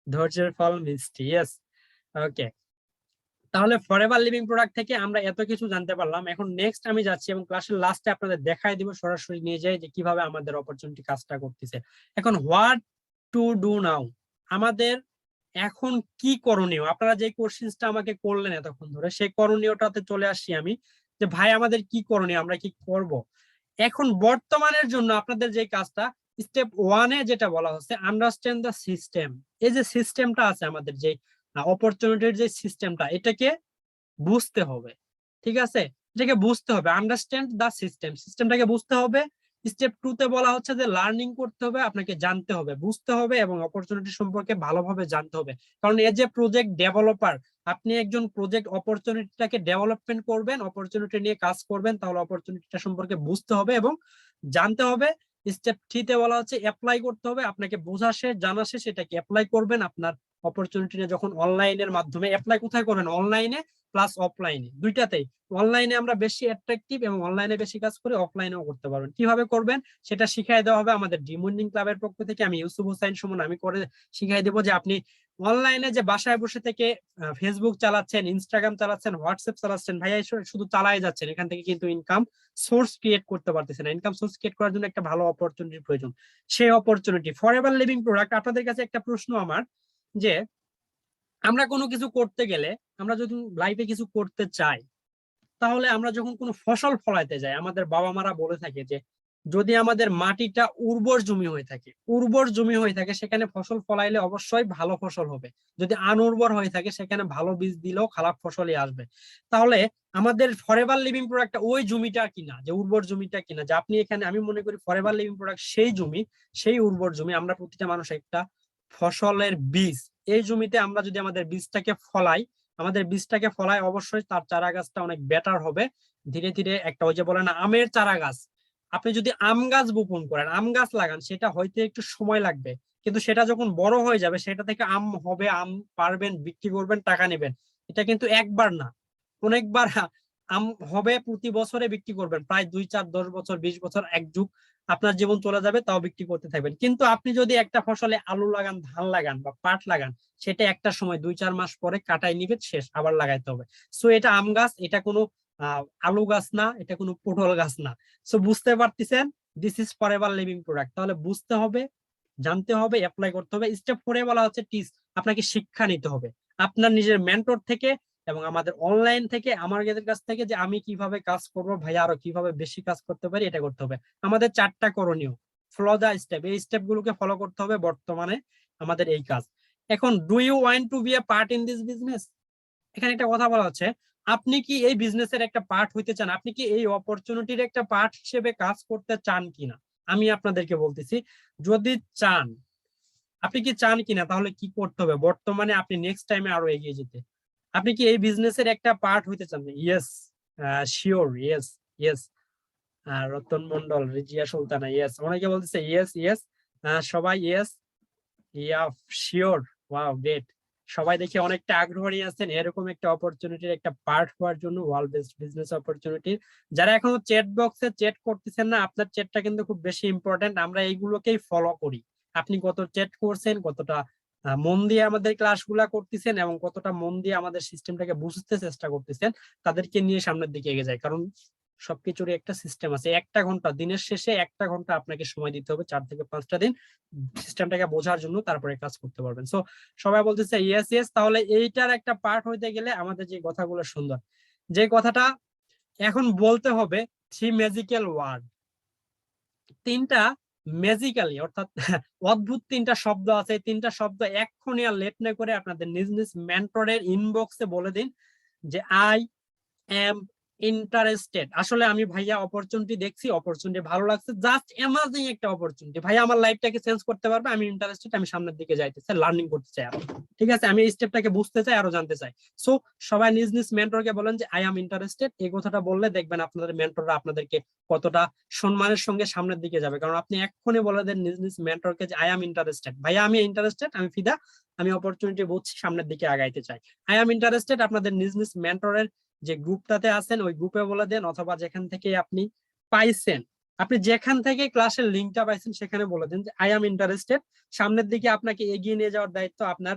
ধৈর্যের ফল মিষ্টি, ইয়েস। ওকে, তাহলে ফরএভার লিভিং প্রোডাক্ট থেকে আমরা এত কিছু জানতে পারলাম। এখন নেক্সট আমি যাচ্ছি এবং ক্লাসের লাস্টে আপনাদের দেখাই দিব, সরাসরি নিয়ে যাই যে কিভাবে আমাদের অপরচুনিটি কাজটা করতেছে। এখন হোয়াট টু ডু নাও, আমাদের এখন কি করণীয়? আপনারা যে কোশ্চেনটা আমাকে করলেন এতক্ষণ ধরে, সেই করণীয়টাতে চলে আসছি আমি, যে ভাই আমাদের কি করণীয়, আমরা কি করব এখন বর্তমানের জন্য? আপনাদের যে কাজটা, স্টেপ 1-এ যেটা বলা হচ্ছে আন্ডারস্ট্যান্ড দ্য সিস্টেম। এই যে সিস্টেমটা আছে আমাদের, যে অপরচুনিটির যে সিস্টেমটা, এটাকে বুঝতে হবে। ঠিক আছে, এটাকে বুঝতে হবে, আন্ডারস্ট্যান্ড দা সিস্টেম, সিস্টেমটাকে বুঝতে হবে। স্টেপ 2-তে বলা হচ্ছে যে লার্নিং করতে হবে, আপনাকে জানতে হবে, বুঝতে হবে, এবং অপরচুনিটি সম্পর্কে ভালোভাবে জানতে হবে। কারণ এজ এ প্রজেক্ট ডেভেলপার, আপনি একজন প্রজেক্ট অপরচুনিটিটাকে ডেভেলপমেন্ট করবেন, অপরচুনিটি নিয়ে কাজ করবেন, তাহলে অপরচুনিটিটা সম্পর্কে বুঝতে হবে এবং জানতে হবে। স্টেপ 3-তে বলা হচ্ছে অ্যাপ্লাই করতে হবে, আপনাকে বোঝা শেষ জানা শেষ, সেটাকে অ্যাপ্লাই করবেন। আপনার অপরচুনিটি নিয়ে যখন অনলাইনের মাধ্যমে অ্যাপ্লাই কোথায় করবেন? অনলাইনে প্লাস অফলাইনে, দুইটাতেই। অনলাইনে আমরা বেশি অ্যাট্রাকটিভ এবং অনলাইনে বেশি কাজ করে, অফলাইনেও করতে পারবেন। কিভাবে করবেন সেটা শিখাই দেওয়া হবে আমাদের ড্রিম উইনিং ক্লাবের পক্ষ থেকে। আমি ইউসুফ হুসাইন সুমন, আমি করে শিখাই দেবো যে আপনি অনলাইনে যে বাসায় বসে থেকে ফেসবুক চালাচ্ছেন, ইনস্টাগ্রাম চালাচ্ছেন, হোয়াটসঅ্যাপ চালাচ্ছেন, ভাইয়া শুধু চালাই যাচ্ছেন, এখান থেকে কিন্তু ইনকাম সোর্স ক্রিয়েট করতে পারতেছেন না। ইনকাম সোর্স ক্রিয়েট করার জন্য একটা ভালো অপরচুনিটির প্রয়োজন। সেই অপরচুনিটি ফরএভার লিভিং প্রোডাক্ট। আপনাদের কাছে একটা প্রশ্ন আমার, যে আমরা কোনো কিছু করতে গেলে, আমরা যদি লাইফে কিছু করতে চাই, তাহলে আমরা যখন কোনো ফসল ফলাইতে যাই, আমাদের বাবা মারা বলে থাকে যে যদি আমাদের মাটিটা উর্বর জমি হয়ে থাকে সেখানে ফসল ফলাইলে অবশ্যই ভালো ফসল হবে। যদি আনউর্বর হয়ে থাকে সেখানে ভালো বীজ দিলেও খারাপ ফসলই আসবে। তাহলে আমাদের ফরএভার লিভিং প্রোডাক্ট ওই জমিটা কিনা, যে উর্বর জমিটা কিনা, যে আপনি এখানে, আমি মনে করি ফরএভার লিভিং প্রোডাক্ট সেই জমি, সেই উর্বর জমি। আমরা প্রতিটা মানুষ একটা ফসলের বীজ, এই জমিতে আমরা যদি আমাদের বীজটাকে ফলাই অবশ্যই তার চারা গাছটা অনেক বেটার হবে। ধীরে ধীরে একটা, ওই যে বলে না আমের চারা গাছ, আপনি যদি আম গাছ বপন করেন, আম গাছ লাগান, সেটা হইতে একটু সময় লাগবে, কিন্তু সেটা যখন বড় হয়ে যাবে সেটা থেকে আম হবে, আম পারবেন, বিক্রি করবেন, টাকা নেবেন। এটা কিন্তু একবার না, অনেকবার আম হবে, প্রতি বছরে বিক্রি করবেন, প্রায় 2 4 10 বছর 20 বছর, এক যুগ আপনার জীবন চলে যাবে, তাও বিক্রি করতে থাকবেন। কিন্তু আপনি যদি একটা ফসলে আলু লাগান, ধান লাগান বা পাট লাগান, সেটা একটা সময় 2 4 মাস পরে কাটাই নিবে, শেষ, আবার লাগাইতে হবে। সো এটা আম গাছ, এটা কোনো আলু গাছ না, এটা কোনো পটল গাছ না। সো বুঝতে পারতেছেন, this is forever living product. তাহলে বুঝতে হবে, জানতে হবে, অ্যাপ্লাই করতে হবে। স্টেপ 4 বলা হচ্ছে টিচ, আপনাকে শিক্ষা নিতে হবে আপনার নিজের মেন্টর থেকে এবং আমাদের অনলাইন থেকে, আমাদের কাছ থেকে, যে আমি কিভাবে কাজ করবো ভাইয়া, আরো কিভাবে বেশি কাজ করতে পারি, এটা করতে হবে। আমাদের 4টা করণীয়, ফলো দা স্টেপ, এই স্টেপ গুলোকে ফলো করতে হবে বর্তমানে আমাদের এই কাজ। এখন, do you want to be a part in this business? এখানে একটা কথা বলা হচ্ছে, আপনি কি এই বিজনেসের একটা পার্ট হইতে চান? আপনি কি এই অপরচুনিটির একটা পার্ট হিসেবে কাজ করতে চান কিনা? আমি আপনাদেরকে বলতেছি, যদি চান, আপনি কি চান কিনা, তাহলে কি করতে হবে বর্তমানে আপনি নেক্সট টাইমে আরো এগিয়ে যেতে? আপনি কি এই বিজনেসের একটা পার্ট হইতে চান? Yes, sure, yes, yes. Ratan Mondal, Rizia Sultana, yes. অনেকে বলতেছে ইয়েস, ইয়েস। সবাই ইয়েস, ইয়া, শিওর। Wow, great. সবাই দেখে অনেকটা আগ্রহ নিয়ে আছেন এরকম একটা অপরচুনিটির একটা পার্ট হওয়ার জন্য, ওয়ার্ল্ড বেস্ট বিজনেস অপরচুনিটি। যারা এখনো চ্যাট বক্সে চ্যাট করতেছেন না, আপনার চ্যাটটা কিন্তু খুব বেশি ইম্পর্টেন্ট। আমরা এইগুলোকেই ফলো করি। আপনি কত চ্যাট করছেন, কতটা মন দিয়ে আমাদের ক্লাসগুলা করতেছেন এবং কতটা মন দিয়ে আমাদের সিস্টেমটাকে বুঝতে চেষ্টা করতেছেন, তাদেরকে নিয়ে সামনের দিকে এগিয়ে যায়। কারণ সবকিছুরই একটা সিস্টেম আছে। 1টা ঘন্টা, দিনের শেষে 1টা ঘন্টা আপনাকে সময় দিতে হবে, 4 থেকে 5টা দিন সিস্টেমটাকে বোঝার জন্য, তারপরে কাজ করতে পারবেন। সো সবাই বলতেছে ইয়েস, ইয়েস। তাহলে এইটার একটা পার্ট হইতে গেলে আমাদের যে কথাগুলো সুন্দর, যে কথাটা এখন বলতে হবে, 3 ম্যাজিক্যাল ওয়ার্ড, 3টা ম্যাজিক্যালি, অর্থাৎ অদ্ভুত 3টা শব্দ আছে। 3টা শব্দ এক্ষুনি আর লেট না করে আপনাদের নিজ নিজ মেন্টরের ইনবক্সে বলে দিন যে আই এম ইন্টারেস্টেড। আসলে আমি ভাইয়া অপরচুনিটি দেখছি, অপরচুনিটি ভালো লাগছে, জাস্ট অ্যামাজিং একটা অপরচুনিটি ভাইয়া, আমার লাইফটাকে চেঞ্জ করতে পারবে, আমি ইন্টারেস্টেড, আমি সামনের দিকে যাইতে চাই, লার্নিং করতে চাই আরো। ঠিক আছে, আমি এই স্টেপটাকে বুঝতে চাই, আরো জানতে চাই। সো সবাই নিজ নিজ মেন্টরকে বলেন যে আই এম ইন্টারেস্টেড। এই কথাটা বললে দেখবেন আপনাদের মেন্টররা আপনাদেরকে কতটা সম্মানের সঙ্গে সামনের দিকে যাবে। কারণ আপনি এক্ষুনি বলে দেন নিজ নিজ মেন্টরকে যে আই এম ইন্টারেস্টেড, ভাইয়া আমি ইন্টারেস্টেড, আমি ফিদা, আমি অপরচুনিটি বুঝছি, সামনের দিকে আগাইতে চাই। আই এম ইন্টারেস্টেড আপনাদের নিজ নিজ মেন্টরের যে গ্রুপটাতে আছেন ওই গ্রুপে বলে দেন, অথবা যেখান থেকে আপনি পাইছেন, আপনি যেখান থেকে ক্লাসের লিঙ্কটা পাইছেন সেখানে বলে দেন যে আই এম ইন্টারেস্টেড। সামনের দিকে আপনাকে এগিয়ে নিয়ে যাওয়ার দায়িত্ব আপনার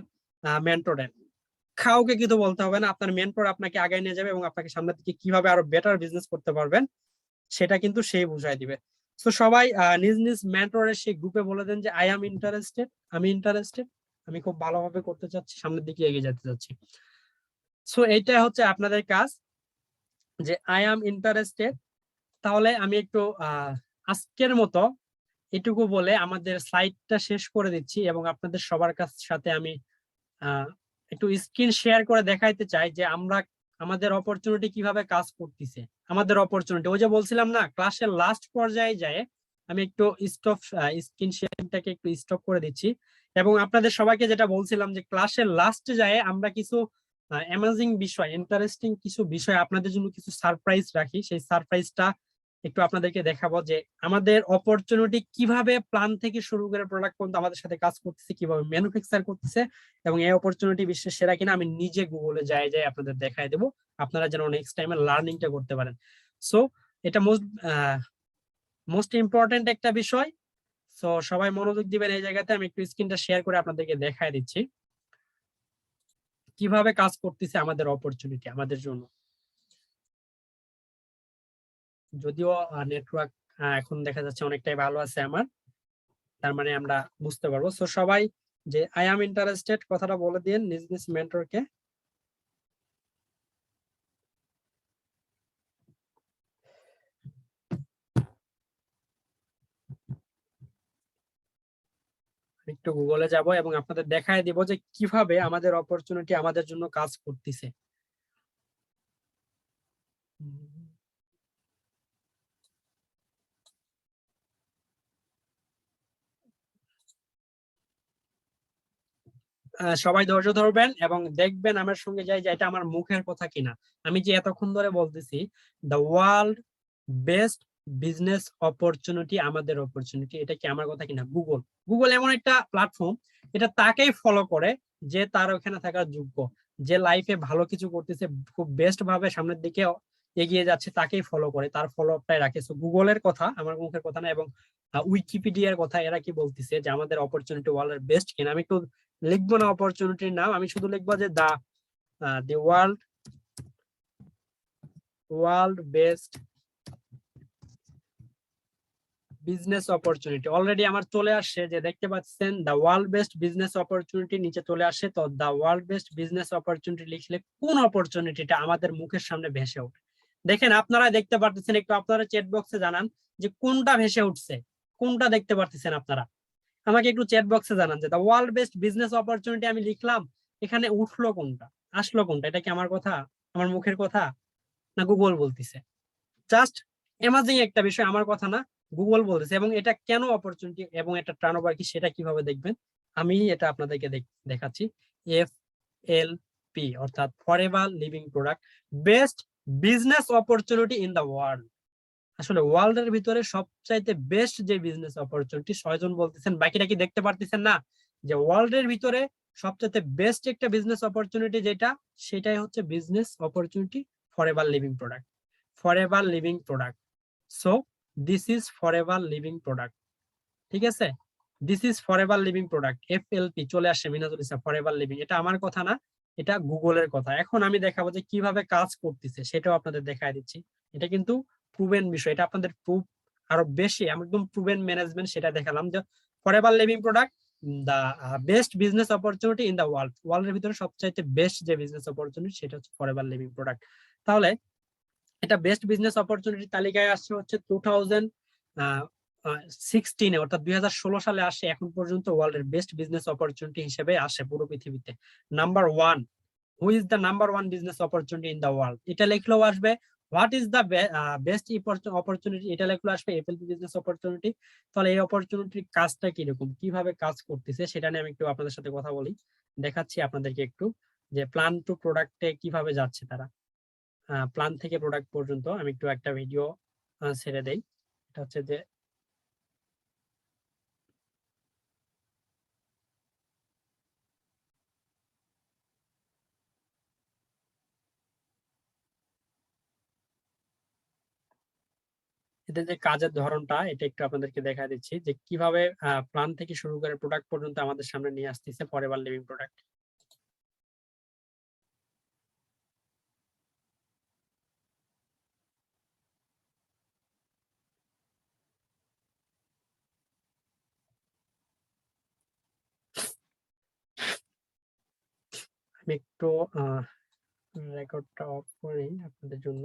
মেন্টরের। কাউকে কিন্তু বলতে হবে না, আপনার মেন্টর আপনাকে আগায় নিয়ে যাবে এবং আপনাকে সামনের দিকে কিভাবে আরো বেটার বিজনেস করতে পারবেন সেটা কিন্তু সেই বুঝাই দিবে। তো সবাই নিজ নিজ মেন্টরের সেই গ্রুপে বলে দেন যে আই এম ইন্টারেস্টেড, আমি ইন্টারেস্টেড, আমি খুব ভালোভাবে করতে চাচ্ছি, সামনের দিকে এগিয়ে যেতে চাচ্ছি। সো এইটা হচ্ছে আপনাদের কাজ, যে আই এম ইন্টারেস্টেড। তাহলে আমি একটু আজকের মতো এটুকু বলে আমাদের স্লাইডটা শেষ করে দিচ্ছি এবং আপনাদের সবার সাথে আমি একটু স্ক্রিন শেয়ার করে দেখাইতে চাই যে আমরা আমাদের অপরচুনিটি কিভাবে কাজ করতেছে। আমাদের অপরচুনিটি, ওই যে বলছিলাম না, ক্লাসের লাস্ট পর্যায়ে যায় আমি একটু স্টপ, স্ক্রিন শেয়ারিংটাকে একটু স্টপ করে দিচ্ছি এবং আপনাদের সবাইকে যেটা বলছিলাম যে ক্লাসের লাস্টে যায় আমরা কিছু অ্যামেজিং বিষয়, ইন্টারেস্টিং কিছু বিষয় আপনাদের জন্য কিছু সারপ্রাইজ রাখি। সেই সারপ্রাইজটা একটু আপনাদেরকে দেখাবো যে আমাদের অপরচুনিটি কিভাবে প্ল্যান থেকে শুরু করে প্রোডাক্ট পর্যন্ত আমাদের সাথে কাজ করতেছে, কিভাবে ম্যানুফ্যাকচার করতেছে এবং এই অপরচুনিটি বিশ্বের সেরা কিনা আমি নিজে গুগলে যাই আপনাদের দেখাই দেবো, আপনারা যেন নেক্সট টাইমে লার্নিংটা করতে পারেন। সো এটা মোস্ট ইম্পর্টেন্ট একটা বিষয়। সো সবাই মনোযোগ দিবেন এই জায়গাতে। আমি একটু স্ক্রিনটা শেয়ার করে আপনাদেরকে দেখাই দিচ্ছি কিভাবে কাজ করতেছে আমাদের অপরচুনিটি আমাদের জন্য। যদিও নেটওয়ার্ক এখন দেখা যাচ্ছে অনেকটাই ভালো আছে আমার, তার মানে আমরা বুঝতে পারবো। সো সবাই যে আই এম ইন্টারেস্টেড কথাটা বলে দিন নিজ নিজ মেন্টরকে। একটু গুগলে যাব এবং আপনাদের দেখায় দিব যে কিভাবে আমাদের অপরচুনিটি আমাদের জন্য কাজ করতেছে। সবাই ধৈর্য ধরবেন এবং দেখবেন আমার সঙ্গে যাই যে এটা আমার মুখের কথা কিনা। আমি যে এতক্ষণ ধরে বলতেছি the world best business opportunity, আমাদের অপরচুনিটি, এটা কি আমার কথা কিনা? গুগল, গুগল এমন একটা প্ল্যাটফর্ম, এটা তাকেই ফলো করে যে তার ওখানে থাকার যোগ্য, যে লাইফে ভালো কিছু করতেছে, খুব বেস্ট ভাবে সামনের দিকে এগিয়ে যাচ্ছে, তাকেই ফলো করে, তার ফলো আপটাই রাখে। সো গুগলের কথা, আমার মুখের কথা না। এবং উইকিপিডিয়ার কথা, এরা কি বলতেছে যে আমাদের অপরচুনিটি ওয়ার্ল্ডের বেস্ট কিনা। আমি একটু লিখবো না অপরচুনিটির নাম, আমি শুধু লিখবো যে the world best business opportunity. Already আমার চলে আসছে, যে দেখতে পাচ্ছেন the world best business opportunity নিচে চলে আসে। তো the world best business opportunity লিখলে কোন অপরচুনিটিটা আমাদের মুখের সামনে ভেসে ওঠে? দেখেন, আপনারা দেখতে পারতেছেন, একটু আপনারা চ্যাট বক্সে জানান যে কোনটা ভেসে উঠছে, কোনটা দেখতে পারতেছেন আপনারা। আমাকে একটু চ্যাট বক্সে জানান যে the world best business opportunity আমি লিখলাম, এখানে উঠলো কোনটা, আসলো কোনটা? এটা কি আমার কথা, আমার মুখের কথা, না গুগল বলতেছে? জাস্ট অ্যামাজিং একটা বিষয়, আমার কথা না, গুগল বলতেছে। এবং এটা কেন অপরচুনিটি এবং এটা টার্নওভার কি, সেটা কিভাবে দেখবেন আমি এটা আপনাদেরকে দেখাচ্ছি। FLP অর্থাৎ forever living product, best business opportunity in the world. আসলে ওয়ার্ল্ড এর ভিতরে সবচাইতে বেস্ট যে বিজনেস অপরচুনিটি, 6 জন বলতেছেন, বাকিটা কি দেখতে পারতেছেন না? যে ওয়ার্ল্ড এর ভিতরে সবচাইতে বেস্ট একটা বিজনেস অপরচুনিটি যেটা, সেটাই হচ্ছে business opportunity forever living product. Forever living product. So this is forever living product. ঠিক আছে, this is forever living product. FLP চলে আসছে, মিনাজুল ইসলাম, ফরএভার লিভিং। এটা আমার কথা না, এটা গুগলের কথা। এখন আমি দেখাবো যে কিভাবে কাজ করতেছে, সেটাও আপনাদের দেখায় দিচ্ছি। এটা কিন্তু প্রুভেন বিষয়, এটা আপনাদের প্রুফ আরো বেশি, আমি একদম প্রুভেন ম্যানেজমেন্ট, সেটা দেখালাম যে forever living product the best business opportunity in the world. ওয়ার্ল্ডের ভিতরে সবচাইতে বেস্ট যে বিজনেস অপরচুনিটি, সেটা হচ্ছে ফরএভার লিভিং প্রোডাক্ট। তাহলে এটা বেস্ট বিজনেস অপরচুনিটি তালিকায় আসছে হচ্ছে 2016-এ, অর্থাৎ 2016 সালে আসে। এখন পর্যন্ত ওয়ার্ল্ডের বেস্ট বিজনেস অপরচুনিটি হিসেবে আসে পুরো পৃথিবীতে। Number one, who is the number one business opportunity in the world, এটা লিখলেও আসবে। What is the best opportunity, এটা লিখলেও আসবে FLP বিজনেস অপরচুনিটি। তাহলে এই অপরচুনিটির কাজটা কিরকম, কিভাবে কাজ করতেছে, সেটা নিয়ে আমি একটু আপনাদের সাথে কথা বলি, দেখাচ্ছি আপনাদেরকে একটু যে প্ল্যান টু প্রোডাক্টে কিভাবে যাচ্ছে তারা। প্ল্যান থেকে প্রোডাক্ট পর্যন্ত আমি একটু একটা ভিডিও ছেড়ে দেই। এটা হচ্ছে যে এদের যে কাজের ধরনটা, এটা একটু আপনাদেরকে দেখা দিচ্ছি যে কিভাবে প্ল্যান থেকে শুরু করে প্রোডাক্ট পর্যন্ত আমাদের সামনে নিয়ে আসতেছে ফরএভার লিভিং প্রোডাক্ট। আমি একটু রেকর্ডটা অফ করি আপনাদের জন্য।